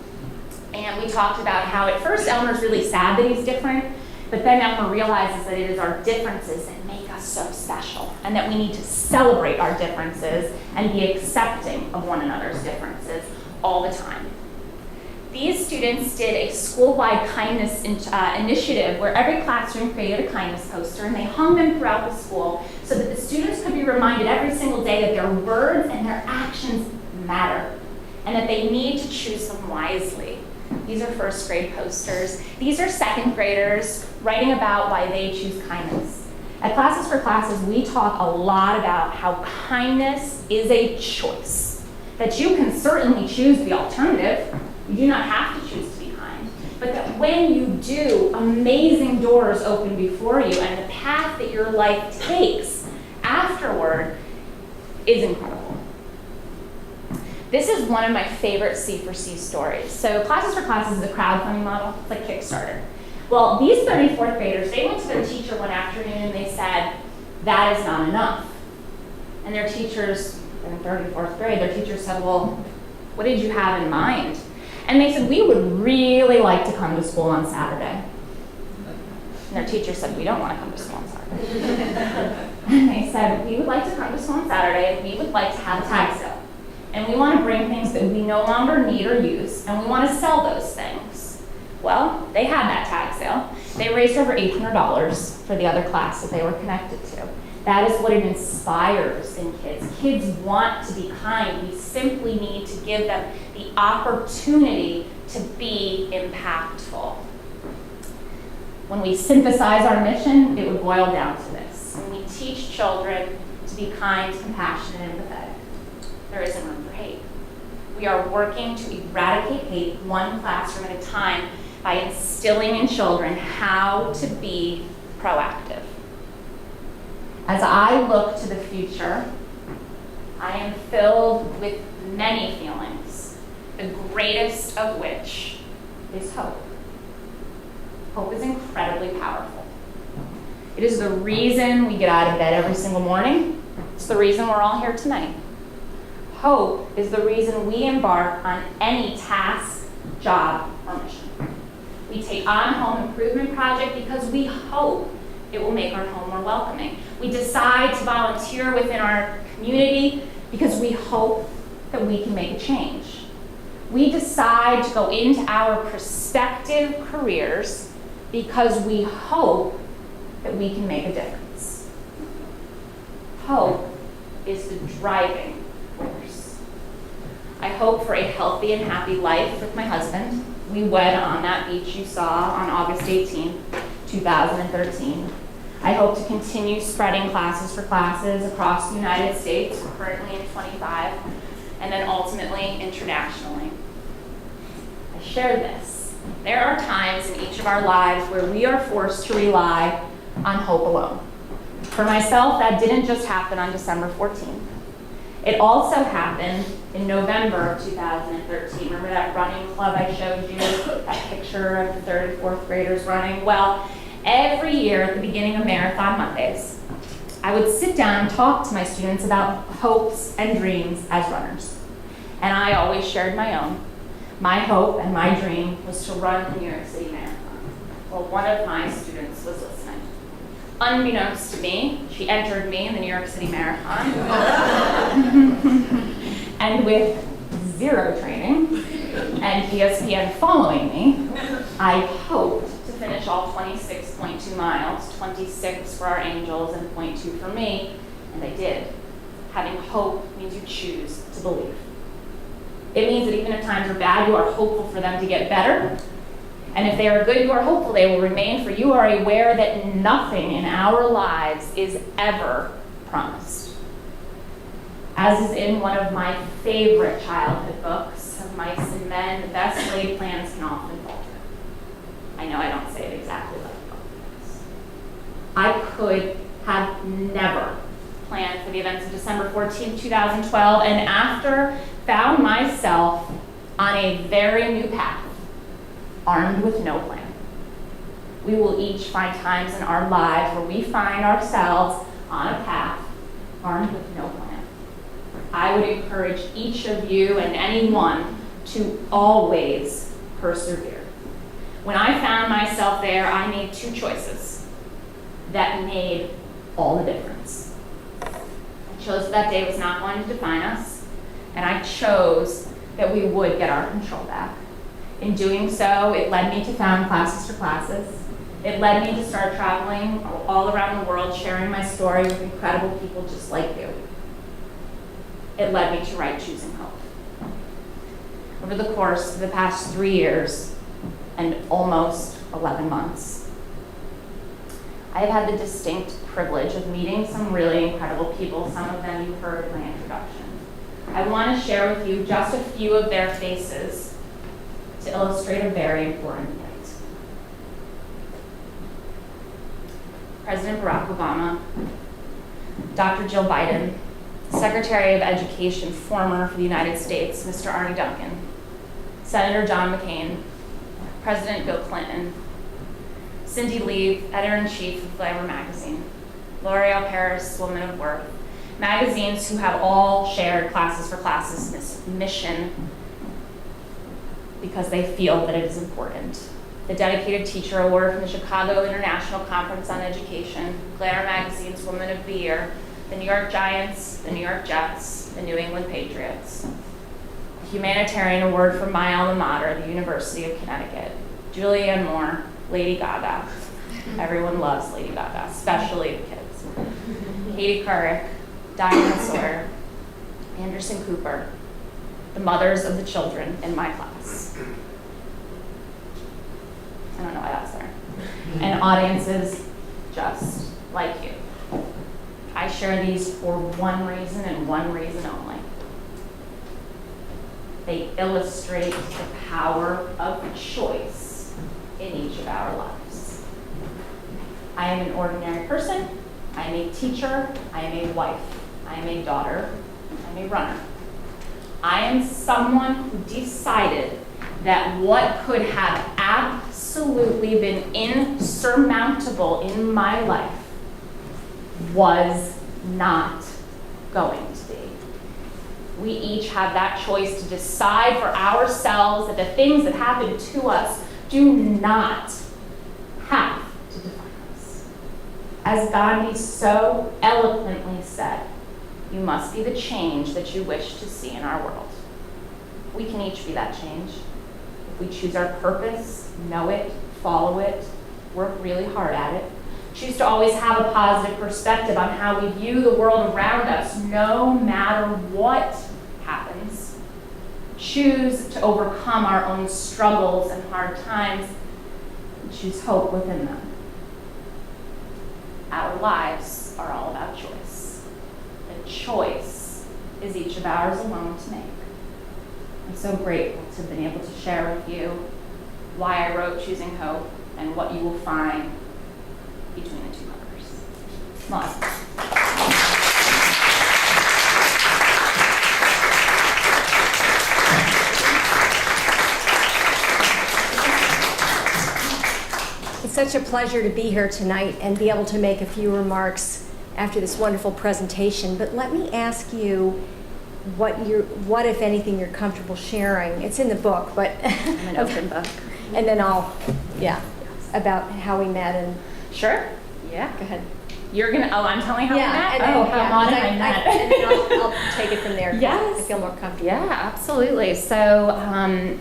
and we talked about how at first Elmer's really sad that he's different, but then Elmer realizes that it is our differences that make us so special and that we need to celebrate our differences and be accepting of one another's differences all the time. These students did a school-wide kindness initiative where every classroom created a kindness poster and they hung them throughout the school so that the students could be reminded every single day that their words and their actions matter and that they need to choose them wisely. These are first grade posters. These are second graders writing about why they choose kindness. At Classes for Classes, we talk a lot about how kindness is a choice, that you can certainly choose the alternative. You do not have to choose to be kind, but that when you do, amazing doors open before you and the path that your life takes afterward is incredible. This is one of my favorite C4C stories. So Classes for Classes is a crowdfunding model. It's like Kickstarter. Well, these 34th graders, they went to their teacher one afternoon and they said, that is not enough. And their teachers, in 34th grade, their teacher said, well, what did you have in mind? And they said, we would really like to come to school on Saturday. And their teacher said, we don't want to come to school on Saturday. And they said, we would like to come to school on Saturday and we would like to have a tag sale. And we want to bring things that we no longer need or use, and we want to sell those things. Well, they had that tag sale. They raised over $800 for the other class that they were connected to. That is what it inspires in kids. Kids want to be kind. We simply need to give them the opportunity to be impactful. When we synthesize our mission, it would boil down to this. When we teach children to be kind, compassionate, and empathetic, there isn't room for hate. We are working to eradicate hate one classroom at a time by instilling in children how to be proactive. As I look to the future, I am filled with many feelings, the greatest of which is hope. Hope is incredibly powerful. It is the reason we get out of bed every single morning. It's the reason we're all here tonight. Hope is the reason we embark on any task, job, or mission. We take on a home improvement project because we hope it will make our home more welcoming. We decide to volunteer within our community because we hope that we can make a change. We decide to go into our prospective careers because we hope that we can make a difference. Hope is the driving force. I hope for a healthy and happy life with my husband. We wed on that beach you saw on August 18, 2013. I hope to continue spreading Classes for Classes across the United States, currently in 25, and then ultimately internationally. I share this. There are times times in each of our lives where we are forced to rely on hope alone. For myself, that didn't just happen on December 14th. It also happened in November of 2013. Remember that running club I showed you, that picture of the third and fourth graders running? Well, every year at the beginning of Marathon Mondays, I would sit down and talk to my students about hopes and dreams as runners. And I always shared my own. My hope and my dream was to run the New York City Marathon. Well, one of my students was listening. Unbeknownst to me, she entered me in the New York City Marathon. And with zero training and ESPN following me, I hoped to finish all 26.2 miles, 26 for our angels and 0.2 for me, and I did. Having hope means you choose to believe. It means that even if times are bad, you are hopeful for them to get better. And if they are good, you are hopeful they will remain, for you are aware that nothing in our lives is ever promised. As is in one of my favorite childhood books of Mice and Men, the best laid plans can often falter. I know I don't say it exactly like the book does. I could have never planned for the events of December 14, 2012, and after found myself on a very new path, armed with no plan. We will each find times in our lives where we find ourselves on a path, armed with no plan. I would encourage each of you and anyone to always persevere. When I found myself there, I made two choices that made all the difference. I chose that day was not going to define us, and I chose that we would get our control back. In doing so, it led me to found Classes for Classes. It led me to start traveling all around the world, sharing my story with incredible people just like you. It led me to write Choosing Hope. Over the course of the past 3 years and almost 11 months, I have had the distinct privilege of meeting some really incredible people. Some of them you heard in my introduction. I want to share with you just a few of their faces to illustrate a very important point. President Barack Obama, Dr. Jill Biden, Secretary of Education, former for the United States, Mr. Arne Duncan, Senator John McCain, President Bill Clinton, Cindy Lee, Editor-in-Chief of Glamour magazine, L'Oreal Paris, Woman of Worth, magazines who have all shared Classes for Classes' mission because they feel that it is important. The Dedicated Teacher Award from the Chicago International Conference on Education, Glamour magazine's Woman of the Year, the New York Giants, the New York Jets, the New England Patriots. The Humanitarian Award from my alma mater, the University of Connecticut. Julianne Moore, Lady Gaga. Everyone loves Lady Gaga, especially the kids. Katie Couric, Diana Sawyer, Anderson Cooper, the mothers of the children in my class. I don't know why that's there. And audiences just like you. I share these for one reason and one reason only. They illustrate the power of choice in each of our lives. I am an ordinary person. I am a teacher. I am a wife. I am a daughter. I am a runner. I am someone who decided that what could have absolutely been insurmountable in my life was not going to be. We each have that choice to decide for ourselves that the things that happen to us do not have to define us. As Gandhi so eloquently said, you must be the change that you wish to see in our world. We can each be that change. If we choose our purpose, know it, follow it, work really hard at it, choose to always have a positive perspective on how we view the world around us, no matter what happens, choose to overcome our own struggles and hard times, and choose hope within them. Our lives are all about choice. The choice is each of ours alone to make. I'm so grateful to have been able to share with you why I wrote Choosing Hope, and what you will find between the two covers. Maud. It's such a pleasure to be here tonight and be able to make a few remarks after this wonderful presentation. But let me ask you what, if anything, you're comfortable sharing. It's in the book, but I'm an open book. And then about how we met and. Sure. Yeah. Go ahead. You're gonna. Oh, I'm telling how we met. And then, how Maud and I met. And then I'll take it from there. Yes. I feel more comfortable. Yeah, absolutely. So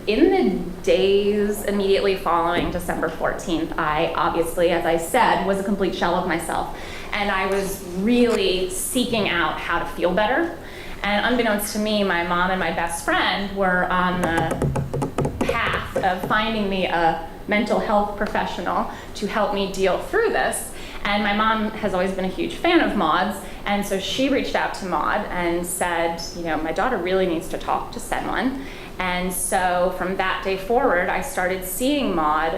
in the days immediately following December 14th, I obviously, as I said, was a complete shell of myself. And I was really seeking out how to feel better. And unbeknownst to me, my mom and my best friend were on the path of finding me a mental health professional to help me deal through this. And my mom has always been a huge fan of Maud's, and so she reached out to Maud and said, you know, my daughter really needs to talk to someone. And so from that day forward, I started seeing Maud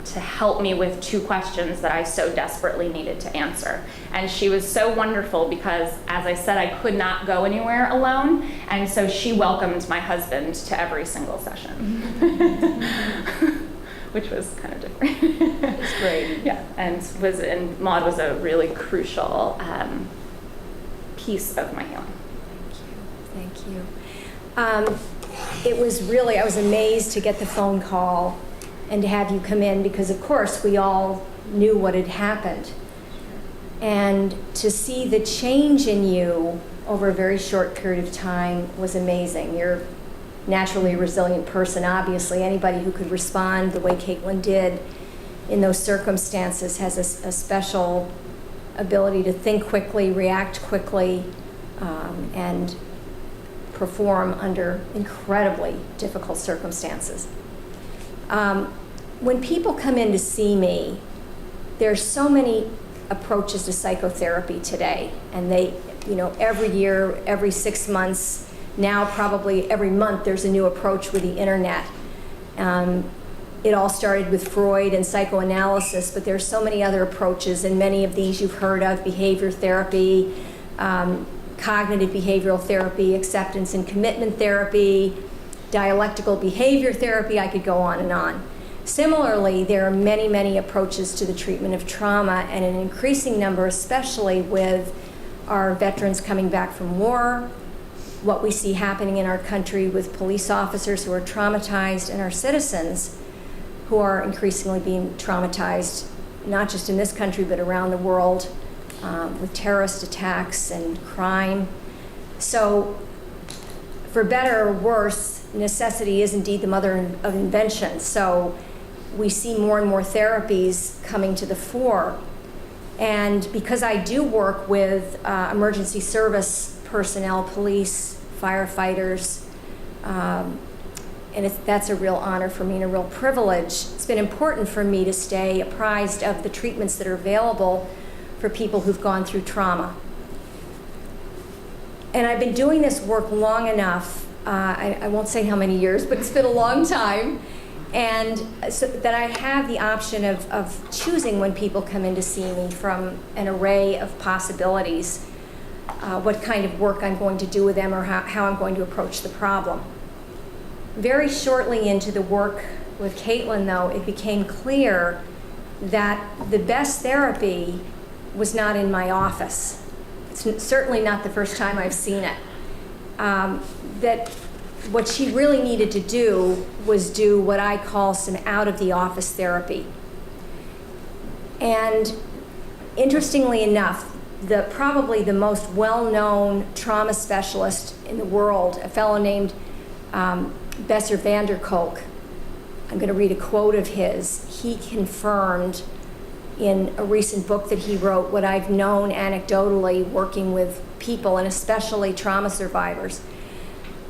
to help me with two questions that I so desperately needed to answer. And she was so wonderful because, as I said, I could not go anywhere alone, and so she welcomed my husband to every single session. Which was kind of different. It's great. Yeah, and Maud was a really crucial piece of my healing. Thank you. It was really, I was amazed to get the phone call and to have you come in because, of course, we all knew what had happened. And to see the change in you over a very short period of time was amazing. You're naturally a resilient person, obviously. Anybody who could respond the way Kaitlin did in those circumstances has a special ability to think quickly, react quickly, and perform under incredibly difficult circumstances. When people come in to see me, there's so many approaches to psychotherapy today, and they, you know, every year, every 6 months, now probably every month there's a new approach with the internet. It all started with Freud and psychoanalysis, but there's so many other approaches, and many of these you've heard of: behavior therapy, cognitive behavioral therapy, acceptance and commitment therapy, dialectical behavior therapy. I could go on and on. Similarly, there are many, many approaches to the treatment of trauma, and an increasing number, especially with our veterans coming back from war, what we see happening in our country with police officers who are traumatized, and our citizens who are increasingly being traumatized, not just in this country but around the world, with terrorist attacks and crime. So, for better or worse, necessity is indeed the mother of invention. So we see more and more therapies coming to the fore. And because I do work with emergency service personnel, police, firefighters, and that's a real honor for me and a real privilege. It's been important for me to stay apprised of the treatments that are available for people who've gone through trauma. And I've been doing this work long enough, I won't say how many years, but it's been a long time, and so that I have the option of choosing when people come in to see me from an array of possibilities, what kind of work I'm going to do with them or how I'm going to approach the problem. Very shortly into the work with Kaitlin, though, it became clear that the best therapy was not in my office. It's certainly not the first time I've seen it. That what she really needed to do was do what I call some out-of-the-office therapy. And interestingly enough, probably the most well-known trauma specialist in the world, a fellow named Besser van der Kolk, I'm going to read a quote of his. He confirmed in a recent book that he wrote what I've known anecdotally working with people, and especially trauma survivors.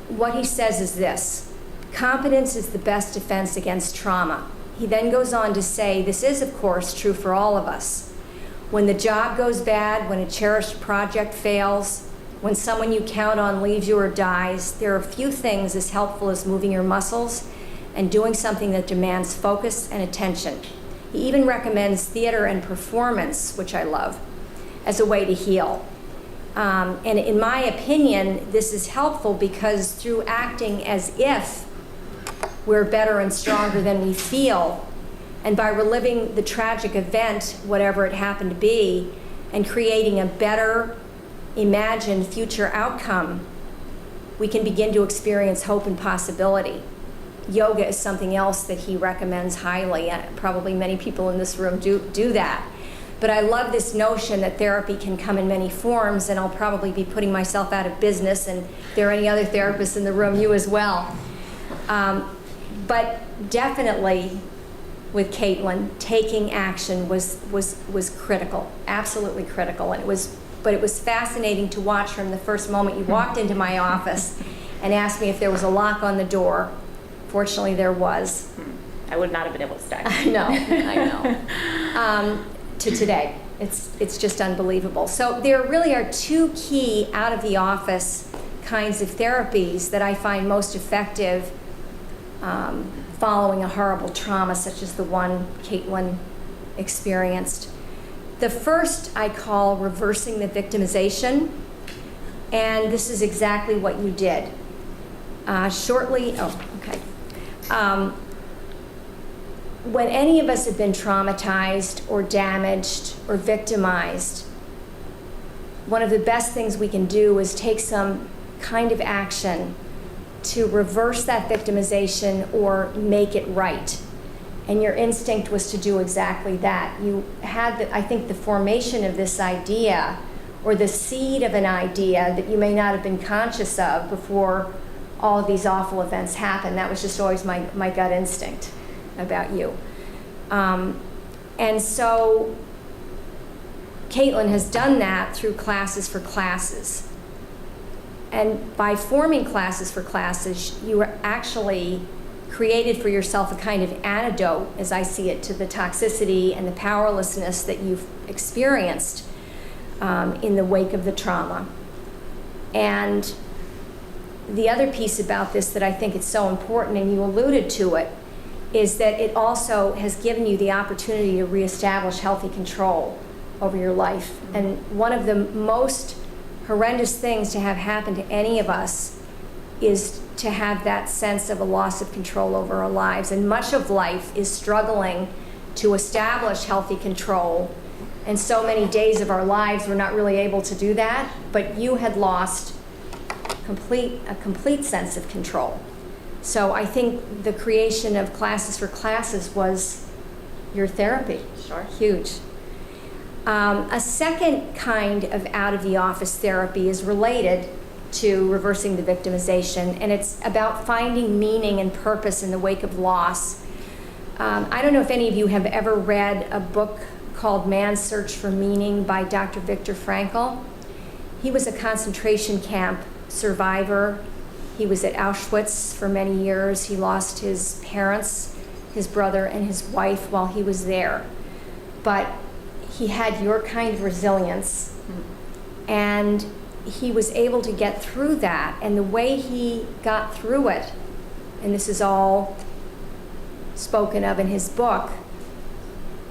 What he says is this: competence is the best defense against trauma. He then goes on to say, this is, of course, true for all of us. When the job goes bad, when a cherished project fails, when someone you count on leaves you or dies, there are few things as helpful as moving your muscles and doing something that demands focus and attention. He even recommends theater and performance, which I love, as a way to heal. And in my opinion, this is helpful because through acting as if we're better and stronger than we feel, and by reliving the tragic event, whatever it happened to be, and creating a better imagined future outcome, we can begin to experience hope and possibility. Yoga is something else that he recommends highly. Probably many people in this room do that. But I love this notion that therapy can come in many forms, and I'll probably be putting myself out of business, and if there are any other therapists in the room, you as well. But definitely with Kaitlin, taking action was critical, absolutely critical. And it was fascinating to watch from the first moment you walked into my office and asked me if there was a lock on the door. Fortunately, there was. I would not have been able to stay. I know. To today, it's just unbelievable. So there really are two key out of the office kinds of therapies that I find most effective following a horrible trauma such as the one Kaitlin experienced. The first I call reversing the victimization, and this is exactly what you did. When any of us have been traumatized or damaged or victimized, one of the best things we can do is take some kind of action to reverse that victimization or make it right. And your instinct was to do exactly that. You had, I think, the formation of this idea, or the seed of an idea that you may not have been conscious of before all of these awful events happened. That was just always my gut instinct about you. And so Kaitlin has done that through Classes for Classes. And by forming Classes for Classes, you actually created for yourself a kind of antidote, as I see it, to the toxicity and the powerlessness that you've experienced in the wake of the trauma. And the other piece about this that I think is so important, and you alluded to it, is that it also has given you the opportunity to reestablish healthy control over your life. And one of the most horrendous things to have happen to any of us is to have that sense of a loss of control over our lives. And much of life is struggling to establish healthy control. And so many days of our lives we're not really able to do that, but you had lost a complete sense of control. So I think the creation of Classes for Classes was your therapy. Sure. Huge. A second kind of out-of-the-office therapy is related to reversing the victimization, and it's about finding meaning and purpose in the wake of loss. I don't know if any of you have ever read a book called Man's Search for Meaning by Dr. Viktor Frankl. He was a concentration camp survivor. He was at Auschwitz for many years. He lost his parents, his brother, and his wife while he was there. But he had your kind of resilience, and he was able to get through that. And the way he got through it, and this is all spoken of in his book,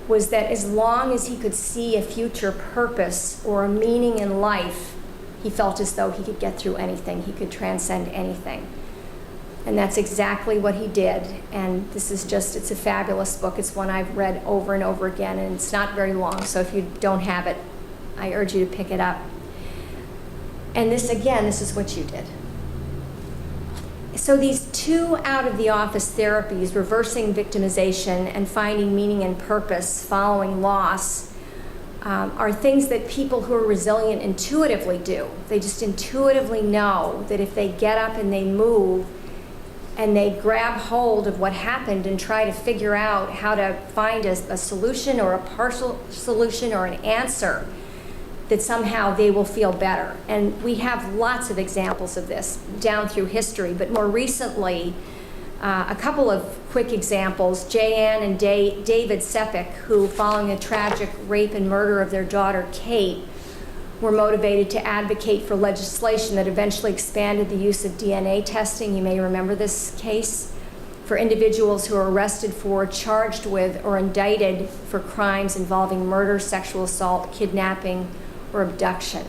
was that as long as he could see a future purpose or a meaning in life, he felt as though he could get through anything, he could transcend anything. And that's exactly what he did. And this is just, it's a fabulous book. It's one I've read over and over again, and it's not very long, so if you don't have it, I urge you to pick it up. And this, again, this is what you did. So these two out-of-the-office therapies, reversing victimization and finding meaning and purpose following loss, are things that people who are resilient intuitively do. They just intuitively know that if they get up and they move and they grab hold of what happened and try to figure out how to find a solution or a partial solution or an answer, that somehow they will feel better. And we have lots of examples of this down through history, but more recently, a couple of quick examples. Jan and David Sepik, who, following a tragic rape and murder of their daughter, Kate, were motivated to advocate for legislation that eventually expanded the use of DNA testing. You may remember this case for individuals who are arrested for, charged with, or indicted for crimes involving murder, sexual assault, kidnapping, or abduction.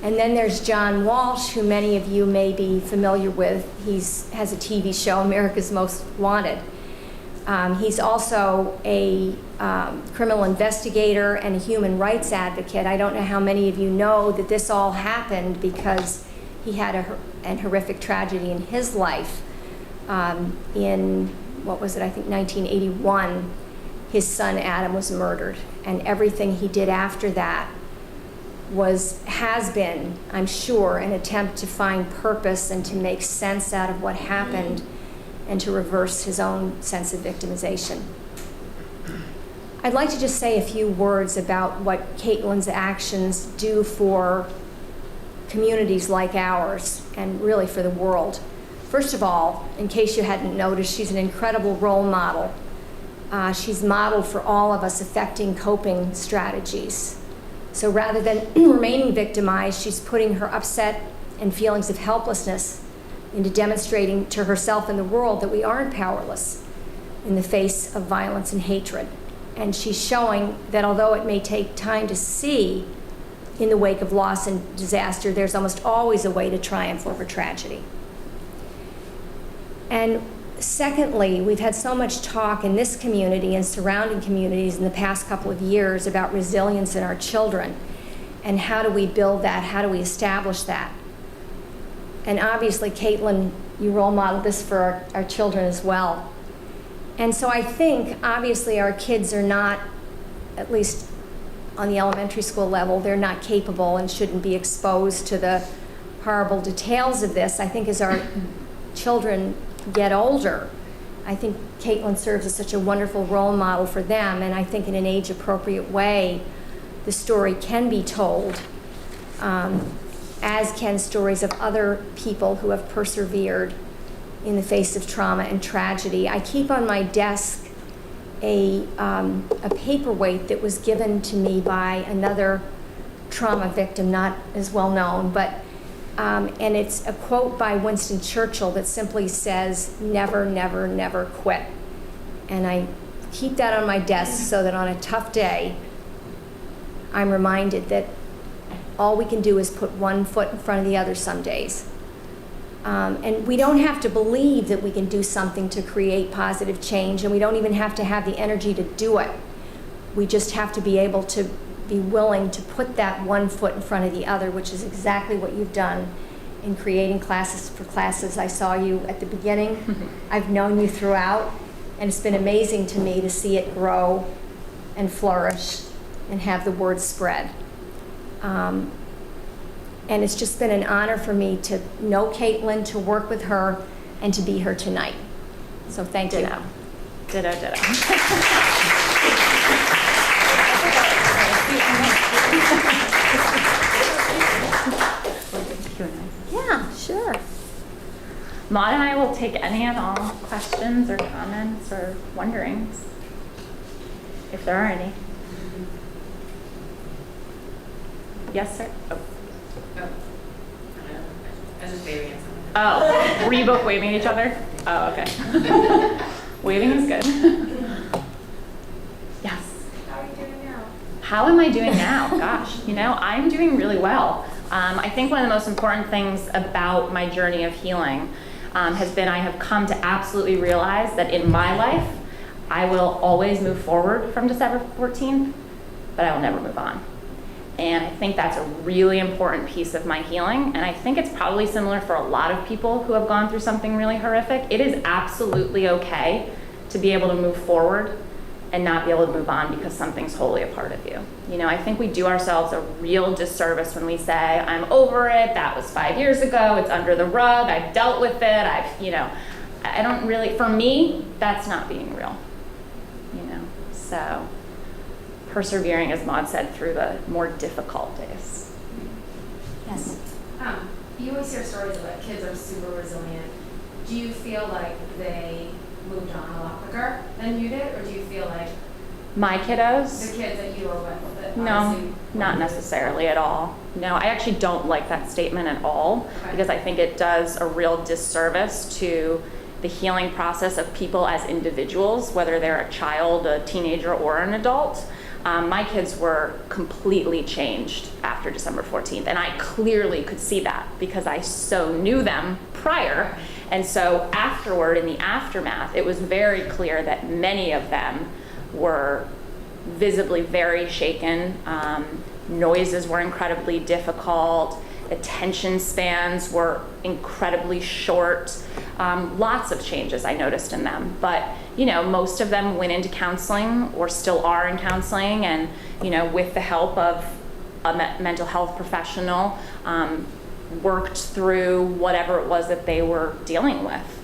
And then there's John Walsh, who many of you may be familiar with. He has a TV show, America's Most Wanted. He's also a criminal investigator and a human rights advocate. I don't know how many of you know that this all happened because he had an horrific tragedy in his life. In, what was it, I think 1981, his son Adam was murdered. And everything he did after that has been, I'm sure, an attempt to find purpose and to make sense out of what happened and to reverse his own sense of victimization. I'd like to just say a few words about what Kaitlin's actions do for communities like ours and really for the world. First of all, in case you hadn't noticed, she's an incredible role model. She's modeled for all of us effective coping strategies. So rather than remaining victimized, she's putting her upset and feelings of helplessness into demonstrating to herself and the world that we aren't powerless in the face of violence and hatred. And she's showing that although it may take time to see in the wake of loss and disaster, there's almost always a way to triumph over tragedy. And secondly, we've had so much talk in this community and surrounding communities in the past couple of years about resilience in our children. And how do we build that? How do we establish that? And obviously, Kaitlin, you role modeled this for our children as well. And so I think, obviously, our kids are not, at least on the elementary school level, they're not capable and shouldn't be exposed to the horrible details of this. I think as our children get older, I think Kaitlin serves as such a wonderful role model for them, and I think in an age-appropriate way, the story can be told, as can stories of other people who have persevered in the face of trauma and tragedy. I keep on my desk a paperweight that was given to me by another trauma victim, not as well known, but and it's a quote by Winston Churchill that simply says, "Never, never, never quit." And I keep that on my desk so that on a tough day, I'm reminded that all we can do is put one foot in front of the other some days. And we don't have to believe that we can do something to create positive change, and we don't even have to have the energy to do it. We just have to be able to be willing to put that one foot in front of the other, which is exactly what you've done in creating Classes for Classes. I saw you at the beginning. I've known you throughout, and it's been amazing to me to see it grow and flourish and have the word spread. And it's just been an honor for me to know Kaitlin, to work with her, and to be here tonight. So thank you. Ditto. Yeah, sure. Maud and I will take any and all questions or comments or wonderings, if there are any. Yes, sir? Oh. I was just waving at someone. Oh, were you both waving at each other? Oh, okay. Waving is good. Yes. How are you doing now? How am I doing now? Gosh, I'm doing really well. I think one of the most important things about my journey of healing has been I have come to absolutely realize that in my life, I will always move forward from December 14th, but I will never move on. And I think that's a really important piece of my healing. And I think it's probably similar for a lot of people who have gone through something really horrific. It is absolutely okay to be able to move forward and not be able to move on because something's wholly a part of you. I think we do ourselves a real disservice when we say, I'm over it, that was 5 years ago, it's under the rug, I've dealt with it, I don't really, for me, that's not being real, so persevering, as Maud said, through the more difficult days. Yes. You always hear stories about kids are super resilient. Do you feel like they moved on a lot quicker than you did, or do you feel like My kiddos? the kids that you were with that No, obviously not necessarily at all. No, I actually don't like that statement at all Okay. because I think it does a real disservice to the healing process of people as individuals, whether they're a child, a teenager, or an adult. My kids were completely changed after December 14th, and I clearly could see that because I so knew them prior. And so afterward, in the aftermath, it was very clear that many of them were visibly very shaken. Noises were incredibly difficult. Attention spans were incredibly short. Lots of changes I noticed in them. But, you know, most of them went into counseling or still are in counseling, and, you know, with the help of a mental health professional, worked through whatever it was that they were dealing with.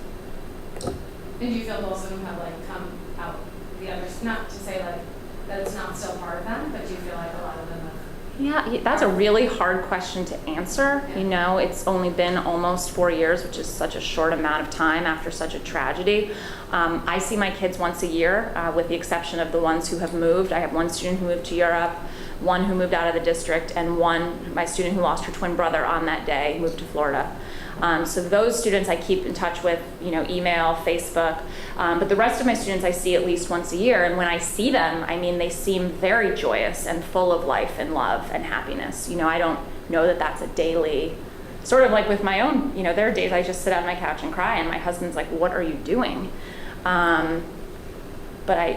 And do you feel most of them have like come out the other, not to say like that it's not still part of them, but do you feel like a lot of them have? Yeah, that's a really hard question to answer. You know, it's only been almost 4 years, which is such a short amount of time after such a tragedy. I see my kids once a year, with the exception of the ones who have moved. I have one student who moved to Europe, one who moved out of the district, and my student who lost her twin brother on that day, moved to Florida. So those students I keep in touch with, you know, email, Facebook, but the rest of my students I see at least once a year, and when I see them, I mean, they seem very joyous and full of life and love and happiness. You know, I don't know that that's a daily, sort of like with my own, you know, there are days I just sit on my couch and cry, and my husband's like, what are you doing? But I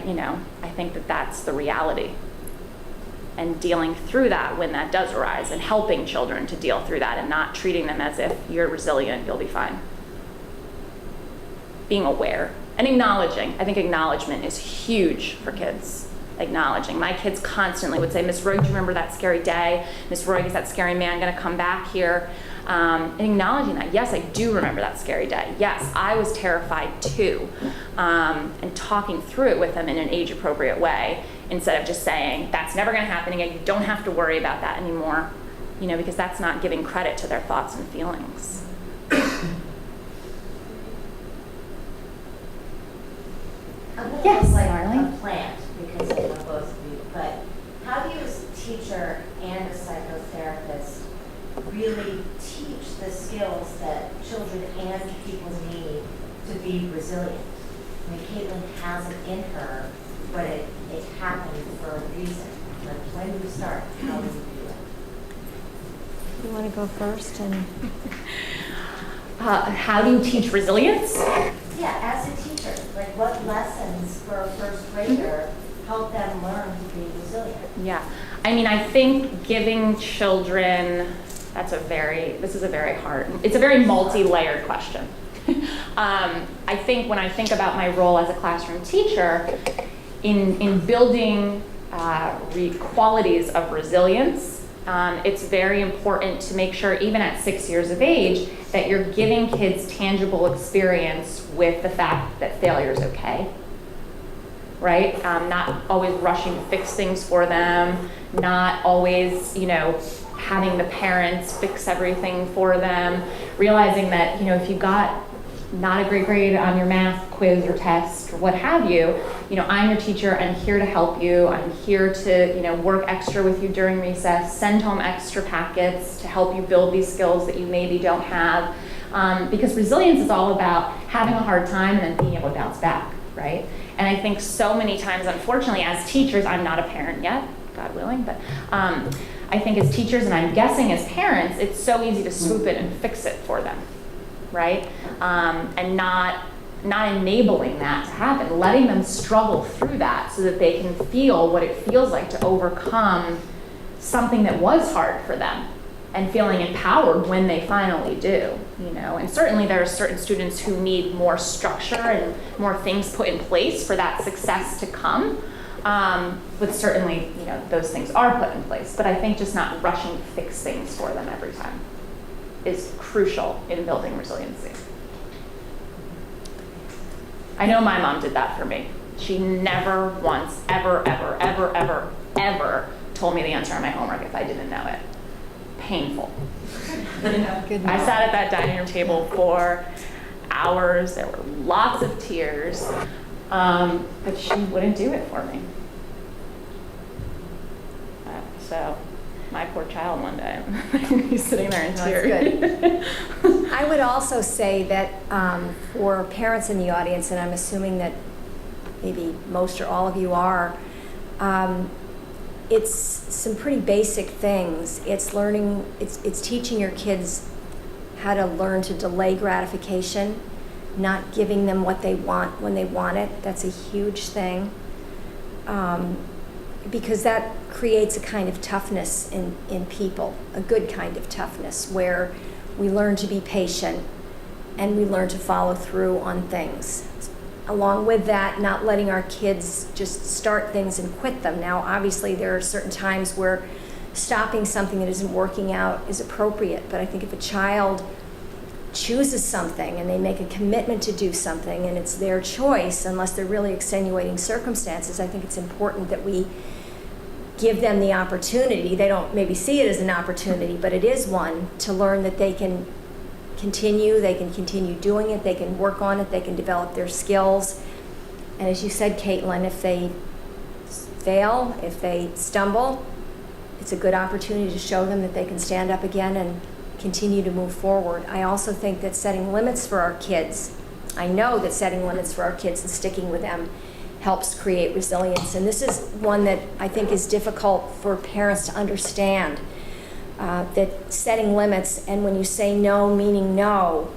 think that that's the reality. And dealing through that when that does arise, and helping children to deal through that and not treating them as if you're resilient, you'll be fine. Being aware and acknowledging. I think acknowledgement is huge for kids. Acknowledging. My kids constantly would say, Miss Roig, do you remember that scary day? Miss Roig, is that scary man going to come back here? And acknowledging that. Yes, I do remember that scary day. Yes, I was terrified too. And talking through it with them in an age-appropriate way, instead of just saying, that's never going to happen again, you don't have to worry about that anymore, you know, because that's not giving credit to their thoughts and feelings. Yes, like Marlene? a plant, because I know both of you, but how do you as a teacher and a psychotherapist really teach the skills that children and people need to be resilient? I mean, Kaitlin has it in her, but it happened for a reason. Like, when do you start? How do you do it? You want to go first? And How do you teach resilience? Yeah, as a teacher, like what lessons for a first grader help them learn to be resilient? Yeah, I mean, I think giving children, it's a very multi-layered question. I think when I think about my role as a classroom teacher, in building qualities of resilience, it's very important to make sure, even at 6 years of age, that you're giving kids tangible experience with the fact that failure is okay, right? Not always rushing to fix things for them, not always, you know, having the parents fix everything for them, realizing that, you know, if you got not a great grade on your math quiz or test or what have you, you know, I'm your teacher, I'm here to help you, I'm here to, you know, work extra with you during recess, send home extra packets to help you build these skills that you maybe don't have, because resilience is all about having a hard time and then being able to bounce back, right? And I think so many times, unfortunately, as teachers, I'm not a parent yet, God willing, but I think as teachers, and I'm guessing as parents, it's so easy to swoop it and fix it for them, right? And not enabling that to happen, letting them struggle through that so that they can feel what it feels like to overcome something that was hard for them, and feeling empowered when they finally do, you know. And certainly there are certain students who need more structure and more things put in place for that success to come. But certainly, you know, those things are put in place. But I think just not rushing to fix things for them every time is crucial in building resiliency. I know my mom did that for me. She never once, ever told me the answer on my homework if I didn't know it. Painful. I sat at that dining room table for hours. There were lots of tears, but she wouldn't do it for me. So my poor child one day. He's sitting there in No, tears. that's good. I would also say that for parents in the audience, and I'm assuming that maybe most or all of you are, it's some pretty basic things. It's learning, it's teaching your kids how to learn to delay gratification, not giving them what they want when they want it. That's a huge thing. Because that creates a kind of toughness in people, a good kind of toughness, where we learn to be patient and we learn to follow through on things. Along with that, not letting our kids just start things and quit them. Now, obviously, there are certain times where stopping something that isn't working out is appropriate, but I think if a child chooses something and they make a commitment to do something and it's their choice, unless they're really extenuating circumstances, I think it's important that we give them the opportunity. They don't maybe see it as an opportunity, but it is one, to learn that they can continue doing it, they can work on it, they can develop their skills. And as you said, Kaitlin, if they fail, if they stumble, it's a good opportunity to show them that they can stand up again and continue to move forward. I also think that setting limits for our kids, I know that setting limits for our kids and sticking with them helps create resilience. And this is one that I think is difficult for parents to understand, that setting limits, and when you say no, meaning no,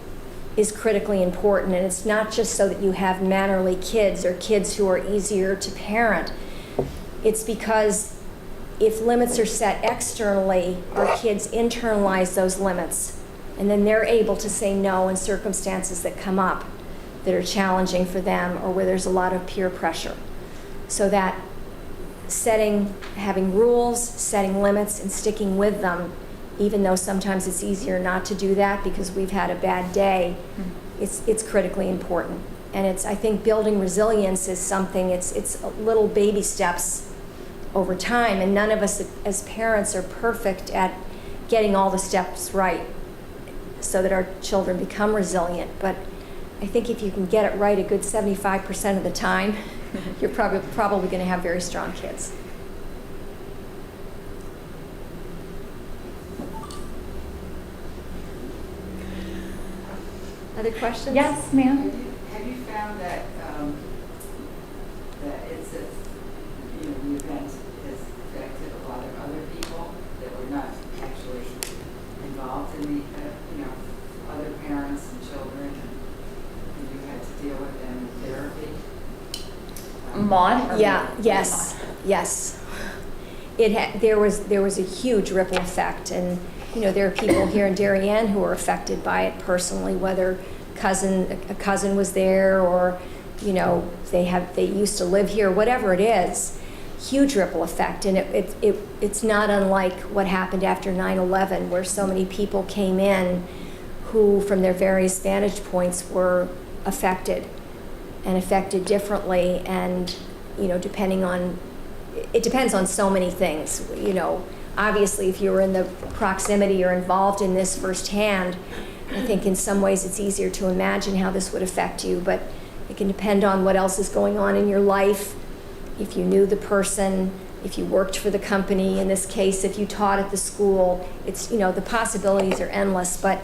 is critically important. And it's not just so that you have mannerly kids or kids who are easier to parent. It's because if limits are set externally, our kids internalize those limits, and then they're able to say no in circumstances that come up that are challenging for them or where there's a lot of peer pressure. So that having rules, setting limits, and sticking with them, even though sometimes it's easier not to do that because we've had a bad day, it's critically important. And I think building resilience is something, it's little baby steps over time, and none of us as parents are perfect at getting all the steps right so that our children become resilient. But I think if you can get it right a good 75% of the time, you're probably going to have very strong kids. Other questions? Yes, ma'am. Have you found that that it's a, the event has affected a lot of other people that were not actually involved in the other parents and children, and you had to deal with them in therapy? Maud? Yes. There was a huge ripple effect, and there are people here in Darien who are affected by it personally, whether a cousin was there or they used to live here, whatever it is. Huge ripple effect, and it's not unlike what happened after 9/11, where so many people came in who, from their various vantage points, were affected differently, and it depends on so many things. Obviously, if you were in the proximity or involved in this firsthand, I think in some ways it's easier to imagine how this would affect you, but it can depend on what else is going on in your life. If you knew the person, if you worked for the company, in this case, if you taught at the school, it's, the possibilities are endless. But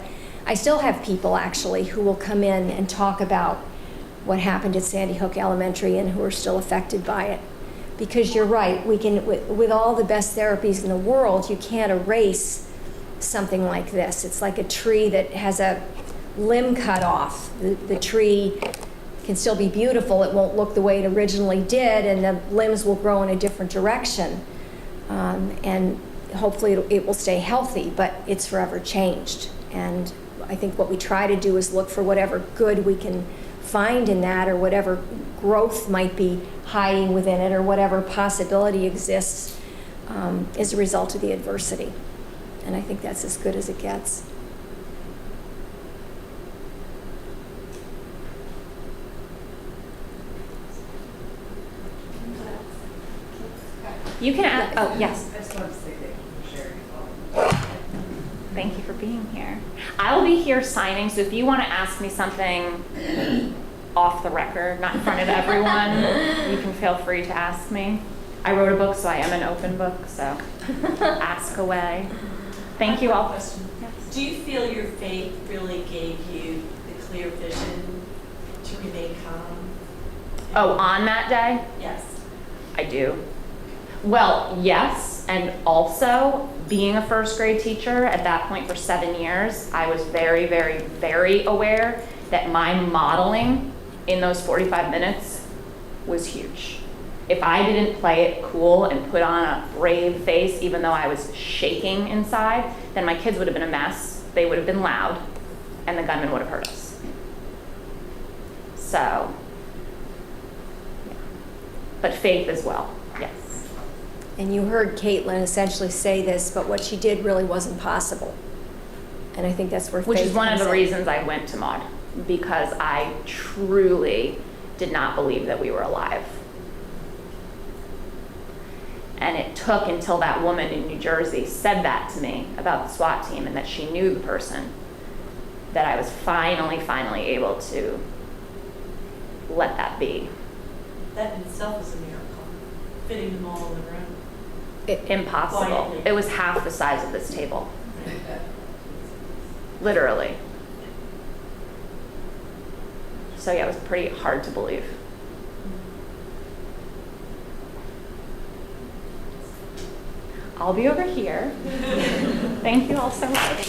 I still have people actually who will come in and talk about what happened at Sandy Hook Elementary and who are still affected by it. Because you're right, we can, with all the best therapies in the world, you can't erase something like this. It's like a tree that has a limb cut off. The tree can still be beautiful. It won't look the way it originally did, and the limbs will grow in a different direction. And hopefully it will stay healthy, but it's forever changed. And I think what we try to do is look for whatever good we can find in that, or whatever growth might be hiding within it, or whatever possibility exists as a result of the adversity. And I think that's as good as it gets. You can ask. Oh, yes. I just wanted to say thank you for sharing as well. Thank you for being here. I will be here signing, so if you want to ask me something off the record, not in front of everyone, you can feel free to ask me. I wrote a book, so I am an open book, so ask away. Thank you all. Question. Yes. Do you feel your faith really gave you the clear vision to remain calm? Oh, on that day? Yes. I do. Well, yes, and also being a first grade teacher at that point for 7 years, I was very, very, very aware that my modeling in those 45 minutes was huge. If I didn't play it cool and put on a brave face, even though I was shaking inside, then my kids would have been a mess, they would have been loud, and the gunman would have hurt us. So, yeah. But faith as well, yes. And you heard Kaitlin essentially say this, but what she did really wasn't possible. And I think that's where Which faith is one of comes the in. reasons I went to Maud, because I truly did not believe that we were alive. And it took until that woman in New Jersey said that to me about the SWAT team and that she knew the person that I was finally able to let that be. That in itself is a miracle, fitting them all in the room. Impossible. Quietly. It was half the size of this table. Literally. So yeah, it was pretty hard to believe. I'll be over here. Thank you all so much.